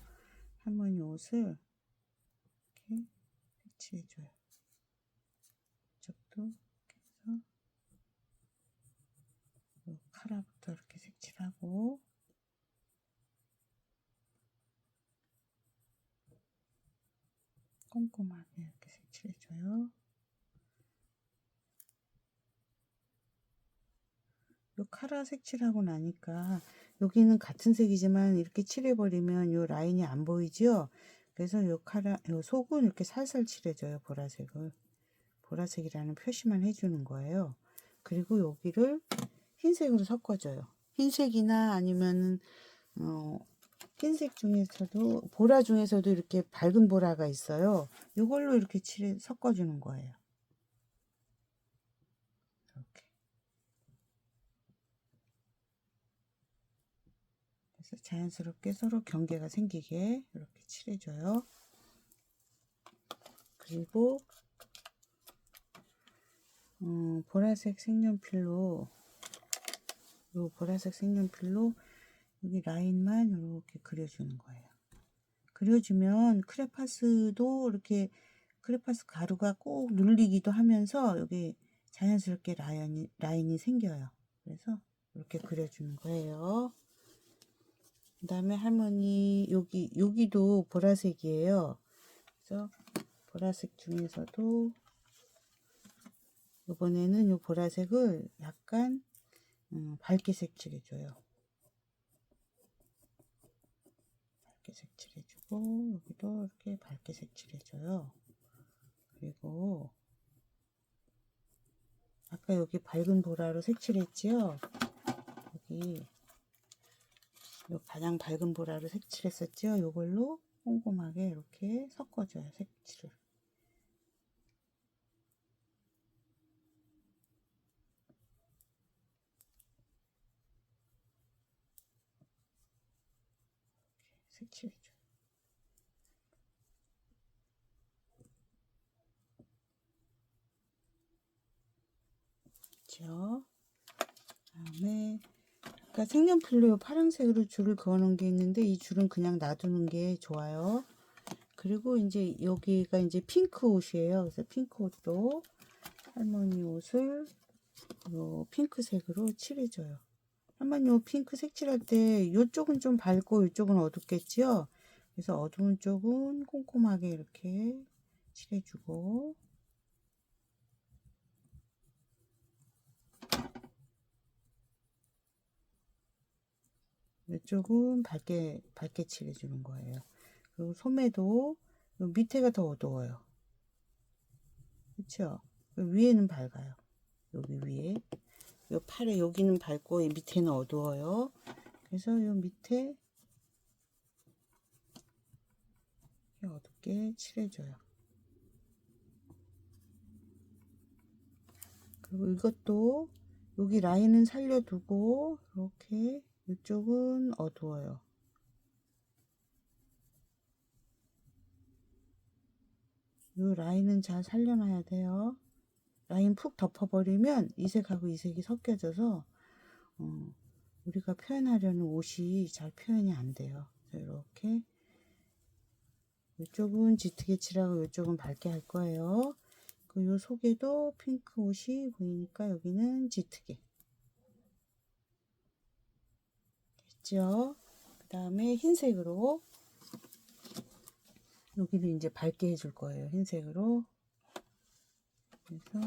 할머니 옷을 이렇게 색칠해줘요. 이쪽도 이렇게 해서 요 카라부터 이렇게 색칠하고 꼼꼼하게 이렇게 색칠해줘요. 요 카라 색칠하고 나니까 여기는 같은 색이지만 이렇게 칠해버리면 요 라인이 안 보이죠? 그래서 요 속은 이렇게 살살 칠해줘요. 보라색이라는 표시만 해주는 거예요. 그리고 여기를 흰색으로 섞어줘요. 흰색이나 아니면 흰색 중에서도 보라 중에서도 이렇게 밝은 보라가 있어요. 이걸로 이렇게 섞어주는 거예요. 이렇게. 그래서 자연스럽게 서로 경계가 생기게 이렇게 칠해줘요. 그리고 보라색 색연필로 여기 라인만 이렇게 그려주는 거예요. 그려주면 크레파스도 이렇게 크레파스 가루가 꼭 눌리기도 하면서 여기 자연스럽게 라인이 생겨요. 그래서 이렇게 그려주는 거예요. 그 다음에 할머니 여기도 보라색이에요. 그래서 보라색 중에서도 이번에는 이 보라색을 약간 밝게 색칠해줘요. 밝게 색칠해주고 여기도 이렇게 밝게 색칠해줘요. 그리고 아까 여기 밝은 보라로 색칠했지요. 여기 요 가장 밝은 보라로 색칠했었죠. 요걸로 꼼꼼하게 이렇게 섞어줘요. 색칠을. 색칠해줘요. 그렇죠. 다음에 아까 색연필로 파란색으로 줄을 그어놓은 게 있는데 이 줄은 그냥 놔두는 게 좋아요. 그리고 이제 여기가 이제 핑크 옷이에요. 그래서 핑크 옷도 할머니 옷을 요 핑크색으로 칠해줘요. 할머니 요 핑크 색칠할 때 이쪽은 좀 밝고 이쪽은 어둡겠지요. 그래서 어두운 쪽은 꼼꼼하게 이렇게 칠해주고 이쪽은 밝게 칠해주는 거예요. 그리고 소매도 밑에가 더 어두워요. 그렇죠? 위에는 밝아요. 여기 위에 요 팔에 여기는 밝고 밑에는 어두워요. 그래서 요 밑에 어둡게 칠해줘요. 그리고 이것도 여기 라인은 살려두고 이렇게 이쪽은 어두워요. 이 라인은 잘 살려놔야 돼요. 라인 푹 덮어버리면 이 색하고 이 색이 섞여져서 우리가 표현하려는 옷이 잘 표현이 안 돼요. 이렇게 이쪽은 짙게 칠하고 이쪽은 밝게 할 거예요. 요 속에도 핑크 옷이 보이니까 여기는 짙게 했죠. 그 다음에 흰색으로 여기는 이제 밝게 해줄 거예요. 흰색으로. 그래서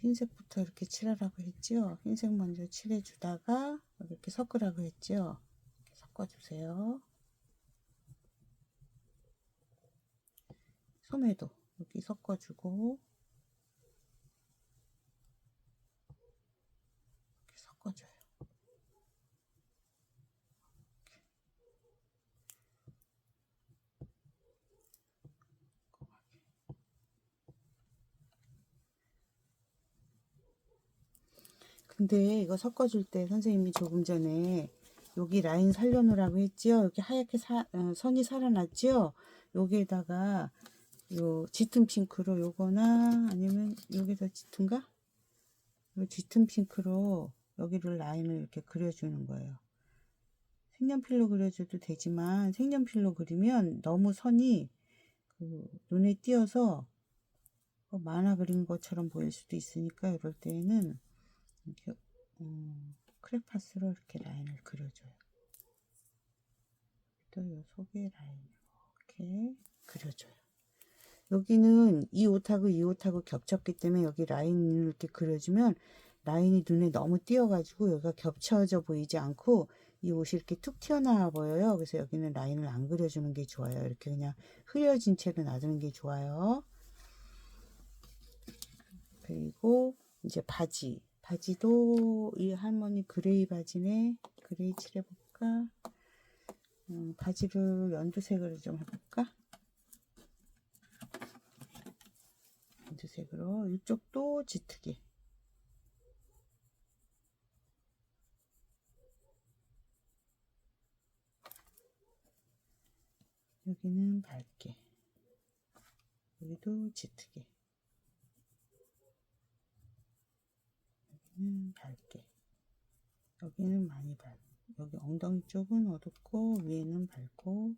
흰색부터 이렇게 칠하라고 했죠. 흰색 먼저 칠해주다가 이렇게 섞으라고 했죠. 이렇게 섞어주세요. 소매도 여기 섞어주고 이렇게 섞어줘요. 그 근데 이거 섞어줄 때 선생님이 조금 전에 여기 라인 살려놓으라고 했지요. 이렇게 하얗게 선이 살아났지요. 여기에다가 요 짙은 핑크로 요거나 아니면 요게 더 짙은가? 요 짙은 핑크로 여기를 라인을 이렇게 그려주는 거예요. 색연필로 그려줘도 되지만 색연필로 그리면 너무 선이 눈에 띄어서 만화 그린 것처럼 보일 수도 있으니까 이럴 때에는 이렇게 크레파스로 이렇게 라인을 그려줘요. 또 이 속에 라인 이렇게 그려줘요. 여기는 이 옷하고 이 옷하고 겹쳤기 때문에 여기 라인을 이렇게 그려주면 라인이 눈에 너무 띄어가지고 여기가 겹쳐져 보이지 않고 이 옷이 이렇게 툭 튀어나와 보여요. 그래서 여기는 라인을 안 그려주는 게 좋아요. 이렇게 그냥 흐려진 채로 놔두는 게 좋아요. 그리고 이제 바지도 이 할머니 그레이 바지네. 그레이 칠해볼까? 바지를 연두색으로 좀 해볼까? 연두색으로 이쪽도 짙게, 여기는 밝게, 여기도 짙게, 여기는 밝게, 여기는 많이 밝고, 여기 엉덩이 쪽은 어둡고 위에는 밝고,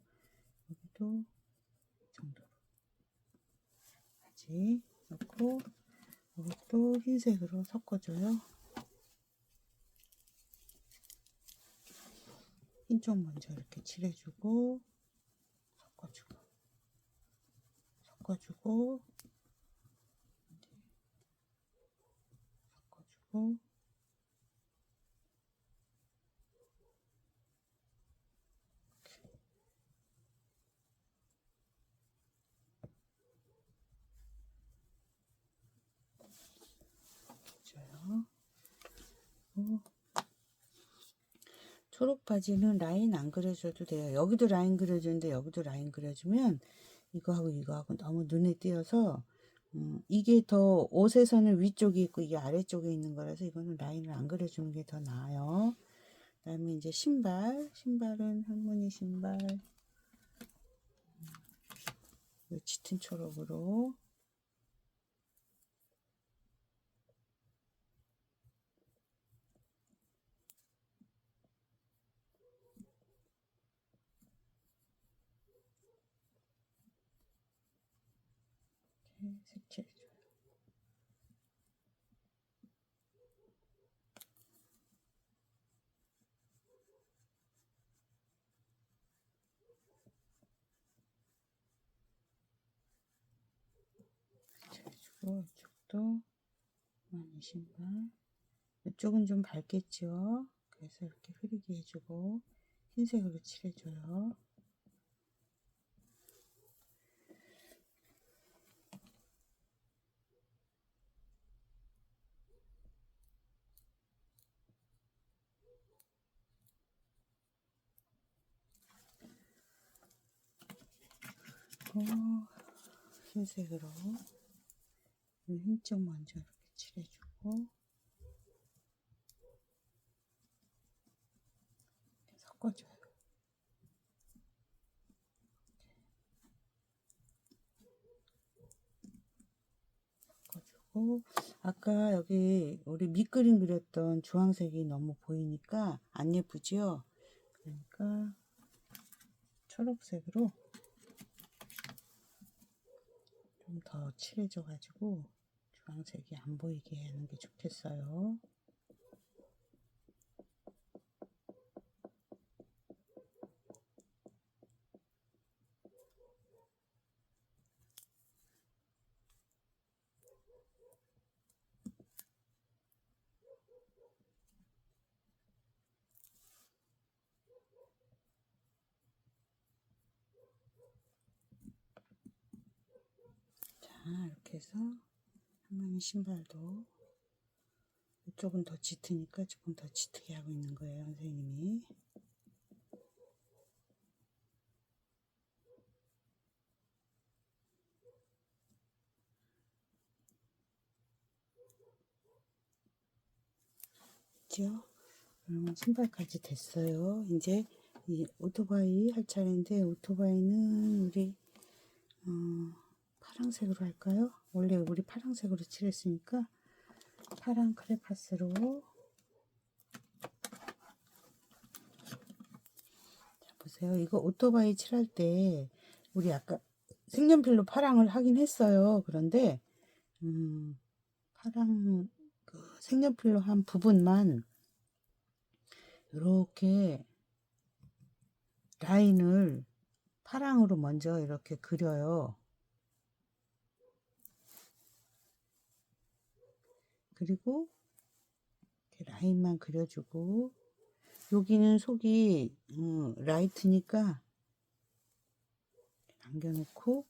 여기도 이 정도로 바지 넣고 이것도 흰색으로 섞어줘요. 흰쪽 먼저 이렇게 칠해주고 섞어주고 섞어주고 줘요. 초록 바지는 라인 안 그려줘도 돼요. 여기도 라인 그려주는데 여기도 라인 그려주면 이거하고 너무 눈에 띄어서 이게 더 옷에서는 위쪽에 있고 이게 아래쪽에 있는 거라서 이거는 라인을 안 그려주는 게 더 나아요. 그 다음에 이제 신발은 할머니 신발 요 짙은 초록으로 이렇게 색칠해줘요. 색칠해주고 이쪽도 할머니 신발, 이쪽은 좀 밝겠죠. 그래서 이렇게 흐리게 해주고 흰색으로 칠해줘요. 흰색으로 이 흰쪽 먼저 이렇게 칠해주고 섞어줘요. 섞어주고 아까 여기 우리 밑그림 그렸던 주황색이 너무 보이니까 안 예쁘지요? 그러니까 초록색으로 좀 더 칠해줘 가지고 주황색이 안 보이게 하는 게 좋겠어요. 자, 이렇게 해서 할머니 신발도 이쪽은 더 짙으니까 조금 더 짙게 하고 있는 거예요, 선생님이. 됐죠? 그러면 신발까지 됐어요. 이제 이 오토바이 할 차례인데, 오토바이는 우리 파란색으로 할까요? 원래 우리 파란색으로 칠했으니까 파란 크레파스로. 자, 보세요. 이거 오토바이 칠할 때 우리 아까 색연필로 파랑을 하긴 했어요. 그런데 파랑 그 색연필로 한 부분만 이렇게 라인을 파랑으로 먼저 이렇게 그려요. 그리고 이렇게 라인만 그려주고, 여기는 속이 라이트니까 남겨놓고,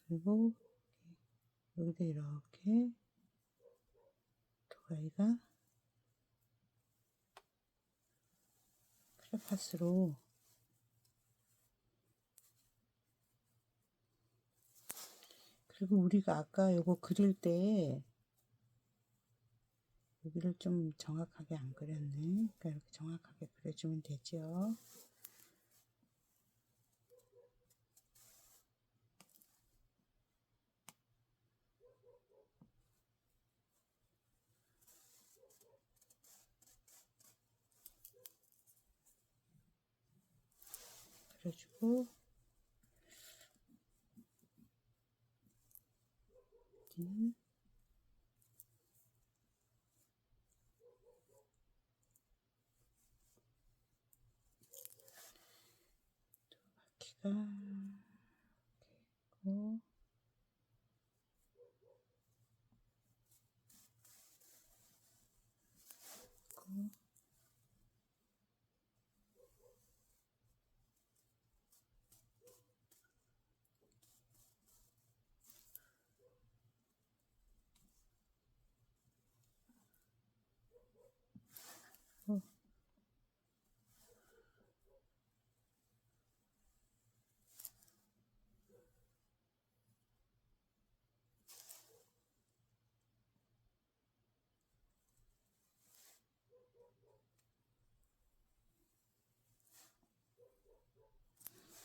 그리고 여기다 이렇게 도가이가 크레파스로. 그리고 우리가 아까 요거 그릴 때 여기를 좀 정확하게 안 그렸네. 그러니까 이렇게 정확하게 그려주면 되죠. 그려주고, 여기는 바퀴가 있고,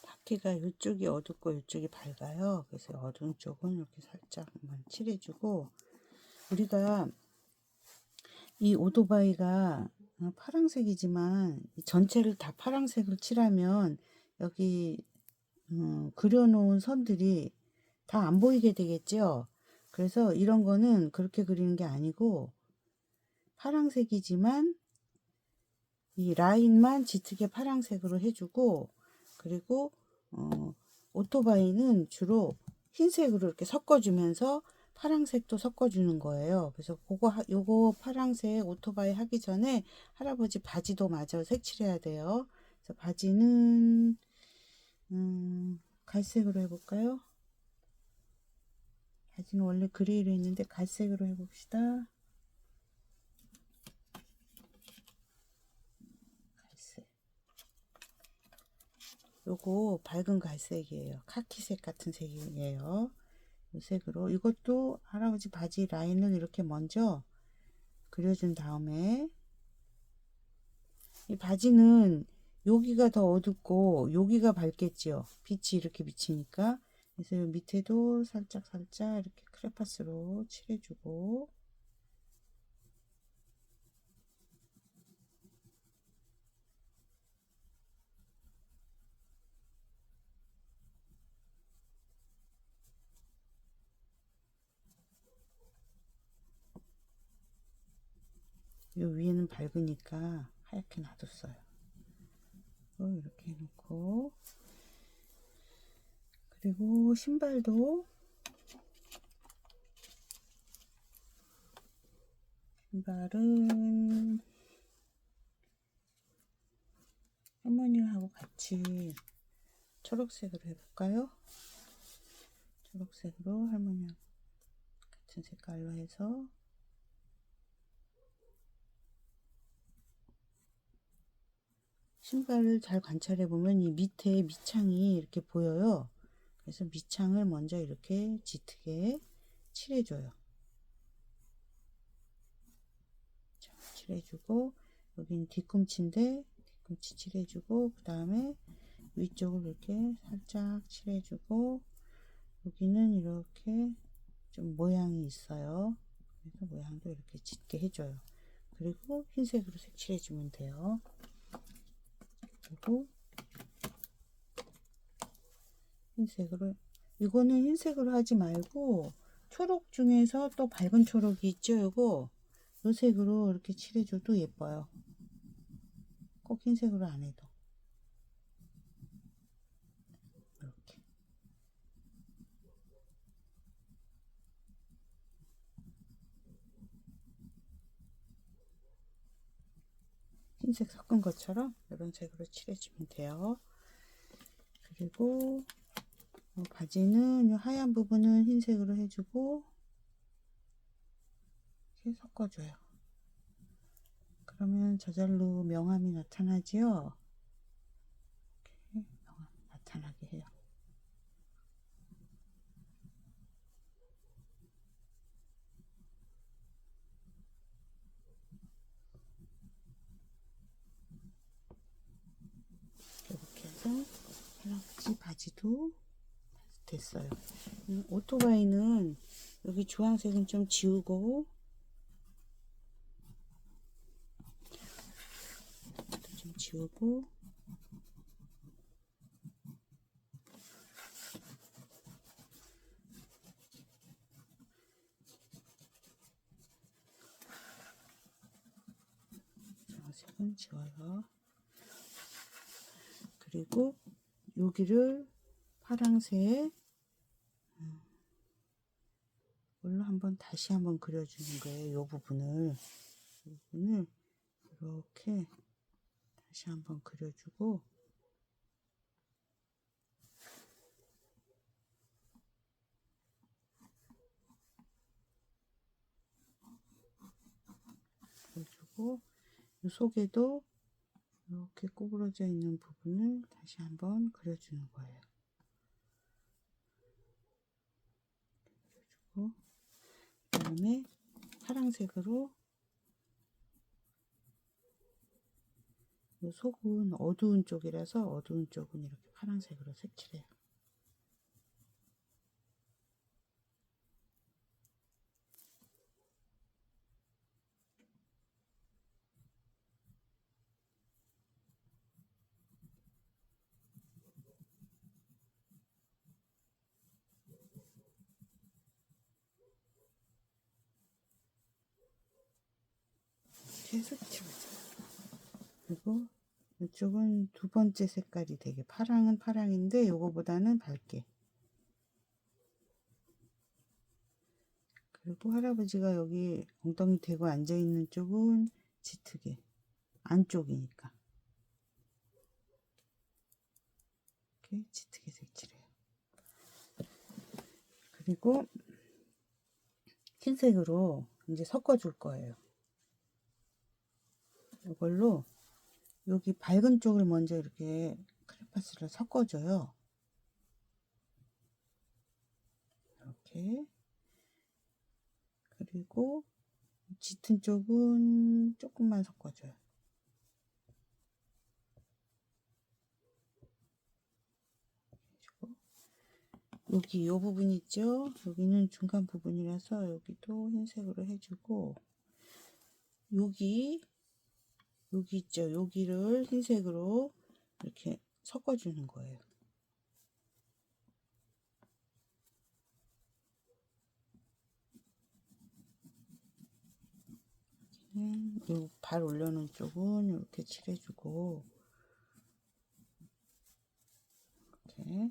바퀴가 이쪽이 어둡고 이쪽이 밝아요. 그래서 어두운 쪽은 이렇게 살짝만 칠해주고, 우리가 이 오토바이가 파란색이지만 전체를 다 파란색을 칠하면 여기 그려놓은 선들이 다 안 보이게 되겠죠. 그래서 이런 거는 그렇게 그리는 게 아니고, 파란색이지만 이 라인만 짙게 파란색으로 해주고, 그리고 오토바이는 주로 흰색으로 이렇게 섞어주면서 파란색도 섞어주는 거예요. 그래서 요거 파란색 오토바이 하기 전에 할아버지 바지도 마저 색칠해야 돼요. 그래서 바지는 갈색으로 해볼까요? 바지는 원래 그레이로 했는데 갈색으로 해봅시다. 갈색. 요거 밝은 갈색이에요. 카키색 같은 색이에요. 이 색으로. 이것도 할아버지 바지 라인을 이렇게 먼저 그려준 다음에, 이 바지는 여기가 더 어둡고 여기가 밝겠지요. 빛이 이렇게 비치니까. 그래서 요 밑에도 살짝 이렇게 크레파스로 칠해주고, 요 위에는 밝으니까 하얗게 놔뒀어요. 이렇게 해놓고, 그리고 신발은 할머니하고 같이 초록색으로 해볼까요? 초록색으로 할머니하고 같은 색깔로 해서, 신발을 잘 관찰해 보면 이 밑에 밑창이 이렇게 보여요. 그래서 밑창을 먼저 이렇게 짙게 칠해줘요. 자, 칠해주고, 여기는 뒤꿈치인데 뒤꿈치 칠해주고, 그 다음에 위쪽을 이렇게 살짝 칠해주고, 여기는 이렇게 좀 모양이 있어요. 그래서 모양도 이렇게 짙게 해줘요. 그리고 흰색으로 색칠해주면 돼요. 그리고 흰색으로, 이거는 흰색으로 하지 말고 초록 중에서 또 밝은 초록이 있죠. 이거 이 색으로 이렇게 칠해줘도 예뻐요. 꼭 흰색으로 안 해도. 이렇게 흰색 섞은 것처럼 이런 색으로 칠해주면 돼요. 그리고 바지는 이 하얀 부분은 흰색으로 해주고 이렇게 섞어줘요. 그러면 저절로 명암이 나타나지요. 이렇게 명암이 나타나게 해요. 이렇게 해서 할아버지 바지도 됐어요. 오토바이는 여기 주황색은 좀 지우고 좀 지우고 주황색은 지워요. 그리고 여기를 파랑색 이걸로 다시 한번 그려주는 거예요. 이 부분을 이렇게 다시 한번 그려주고 이 속에도 이렇게 구부러져 있는 부분을 다시 한번 그려주는 거예요. 그려주고 그 다음에 파란색으로 이 속은 어두운 쪽이라서 어두운 쪽은 이렇게 파란색으로 색칠해요. 계속 칠해줘요. 그리고 이쪽은 두 번째 색깔이 되게 파랑은 파랑인데 요거보다는 밝게. 그리고 할아버지가 여기 엉덩이 대고 앉아 있는 쪽은 짙게 안쪽이니까 이렇게 짙게 색칠해요. 그리고 흰색으로 이제 섞어 줄 거예요. 이걸로 여기 밝은 쪽을 먼저 이렇게 크레파스를 섞어줘요. 이렇게. 그리고 짙은 쪽은 조금만 섞어줘요. 여기 이 부분 있죠? 여기는 중간 부분이라서 여기도 흰색으로 해주고 여기 있죠? 여기를 흰색으로 이렇게 섞어주는 거예요. 요 발 올려놓은 쪽은 이렇게 칠해주고 이렇게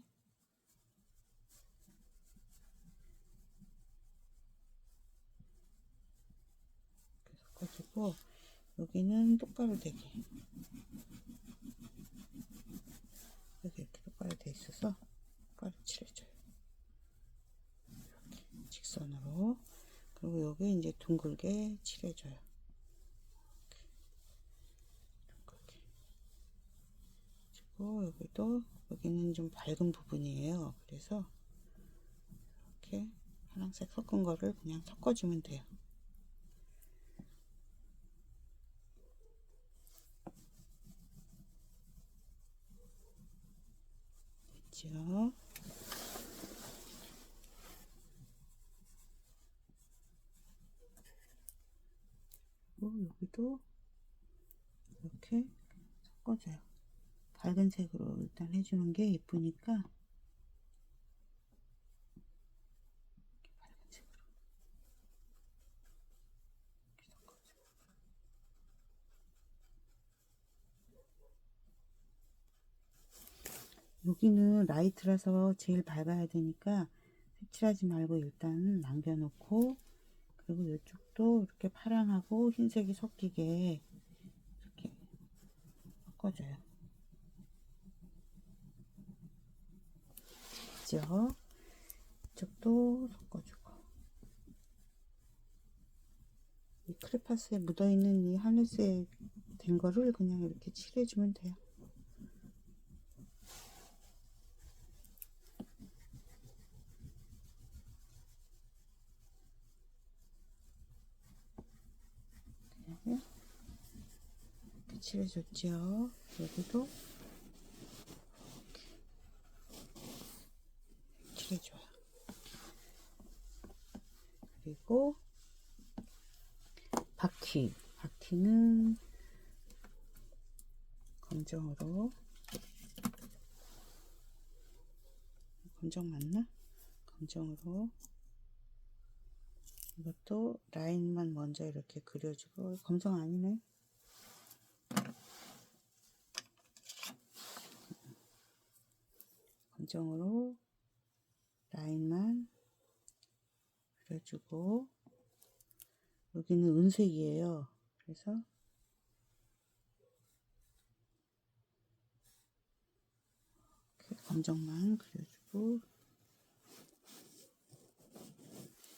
섞어주고 여기는 똑바로 되게 여기 이렇게 똑바로 돼 있어서 똑바로 칠해줘요. 이렇게 직선으로. 그리고 여기 이제 둥글게 칠해줘요. 둥글게 치고 여기는 좀 밝은 부분이에요. 그래서 이렇게 파란색 섞은 거를 그냥 섞어주면 돼요. 칠해주죠. 그리고 여기도 이렇게 섞어줘요. 밝은 색으로 일단 해주는 게 예쁘니까 밝은 색으로 이렇게 섞어줘요. 여기는 라이트라서 제일 밝아야 되니까 색칠하지 말고 일단 남겨놓고, 그리고 이쪽도 이렇게 파랑하고 흰색이 섞이게 이렇게 섞어줘요. 그죠? 이쪽도 섞어주고, 이 크레파스에 묻어있는 이 하늘색 된 거를 그냥 이렇게 칠해주면 돼요. 네. 이렇게 칠해줬죠. 여기도 칠해줘요. 그리고 바퀴는 검정으로, 검정 맞나? 검정으로, 이것도 라인만 먼저 이렇게 그려주고, 검정 아니네. 검정으로 라인만 그려주고, 여기는 은색이에요. 그래서 이렇게 검정만 그려주고,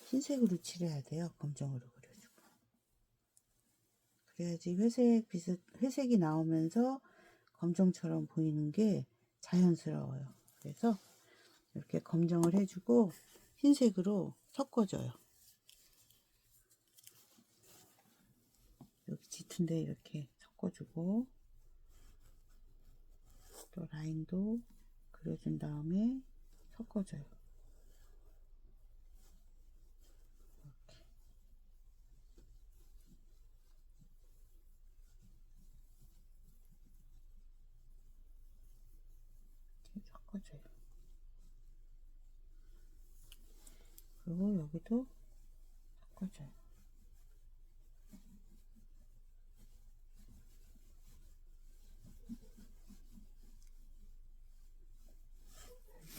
흰색으로 칠해야 돼요. 검정으로 그려주고. 그래야지 회색이 나오면서 검정처럼 보이는 게 자연스러워요. 그래서 이렇게 검정을 해주고 흰색으로 섞어줘요. 여기 짙은데 이렇게 섞어주고, 또 라인도 그려준 다음에 섞어줘요. 이렇게 섞어줘요. 그리고 여기도 섞어줘요.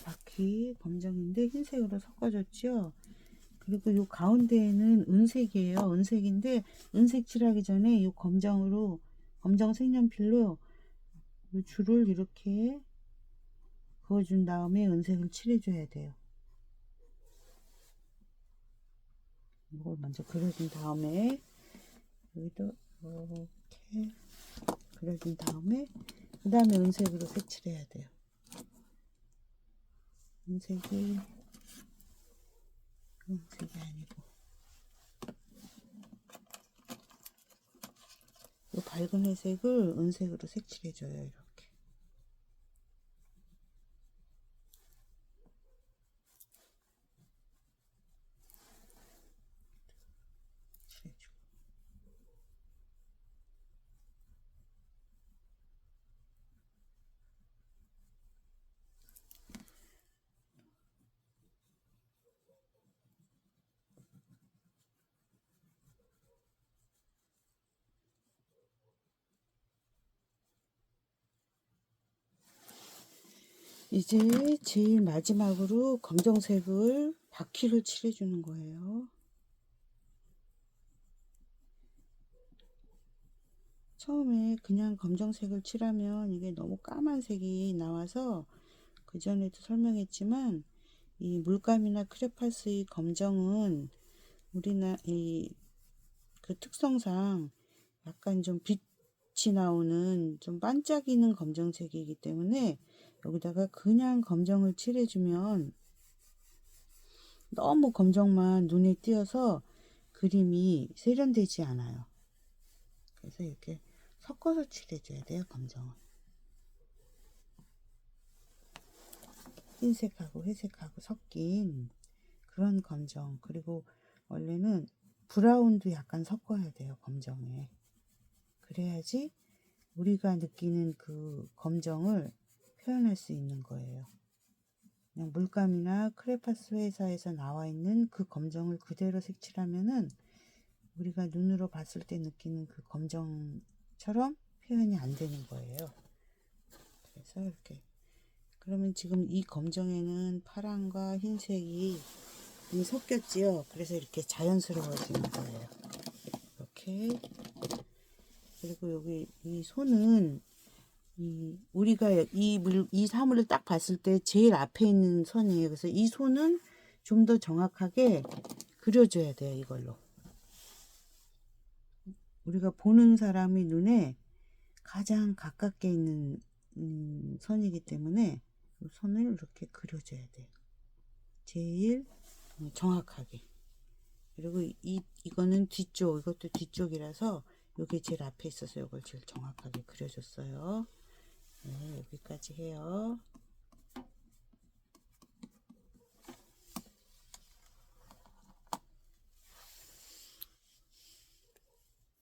바퀴 검정인데 흰색으로 섞어줬죠. 그리고 요 가운데에는 은색이에요. 은색인데 은색 칠하기 전에 요 검정 색연필로 요 줄을 이렇게 그어준 다음에 은색을 칠해줘야 돼요. 이걸 먼저 그려준 다음에 여기도 이렇게 그려준 다음에 그 다음에 은색으로 색칠해야 돼요. 은색이 아니고 이 밝은 회색을 은색으로 색칠해줘요. 이렇게 칠해주고, 이제 제일 마지막으로 검정색을 바퀴를 칠해주는 거예요. 처음에 그냥 검정색을 칠하면 이게 너무 까만색이 나와서 그 전에도 설명했지만 이 물감이나 크레파스의 검정은 그 특성상 약간 좀 빛이 나오는 좀 반짝이는 검정색이기 때문에 여기다가 그냥 검정을 칠해주면 너무 검정만 눈에 띄어서 그림이 세련되지 않아요. 그래서 이렇게 섞어서 칠해줘야 돼요, 검정은. 흰색하고 회색하고 섞인 그런 검정. 그리고 원래는 브라운도 약간 섞어야 돼요, 검정에. 그래야지 우리가 느끼는 그 검정을 표현할 수 있는 거예요. 그냥 물감이나 크레파스 회사에서 나와 있는 그 검정을 그대로 색칠하면은 우리가 눈으로 봤을 때 느끼는 그 검정처럼 표현이 안 되는 거예요. 그래서 이렇게. 그러면 지금 이 검정에는 파랑과 흰색이 이미 섞였지요. 그래서 이렇게 자연스러워지는 거예요. 이렇게. 그리고 여기 이 손은 우리가 이 사물을 딱 봤을 때 제일 앞에 있는 선이에요. 그래서 이 손은 좀 더 정확하게 그려줘야 돼요. 이걸로. 우리가 보는 사람이 눈에 가장 가깝게 있는 선이기 때문에 이 선을 이렇게 그려줘야 돼요. 제일 정확하게. 그리고 이거는 뒤쪽, 이것도 뒤쪽이라서 이게 제일 앞에 있어서 이걸 제일 정확하게 그려줬어요. 네, 여기까지 해요.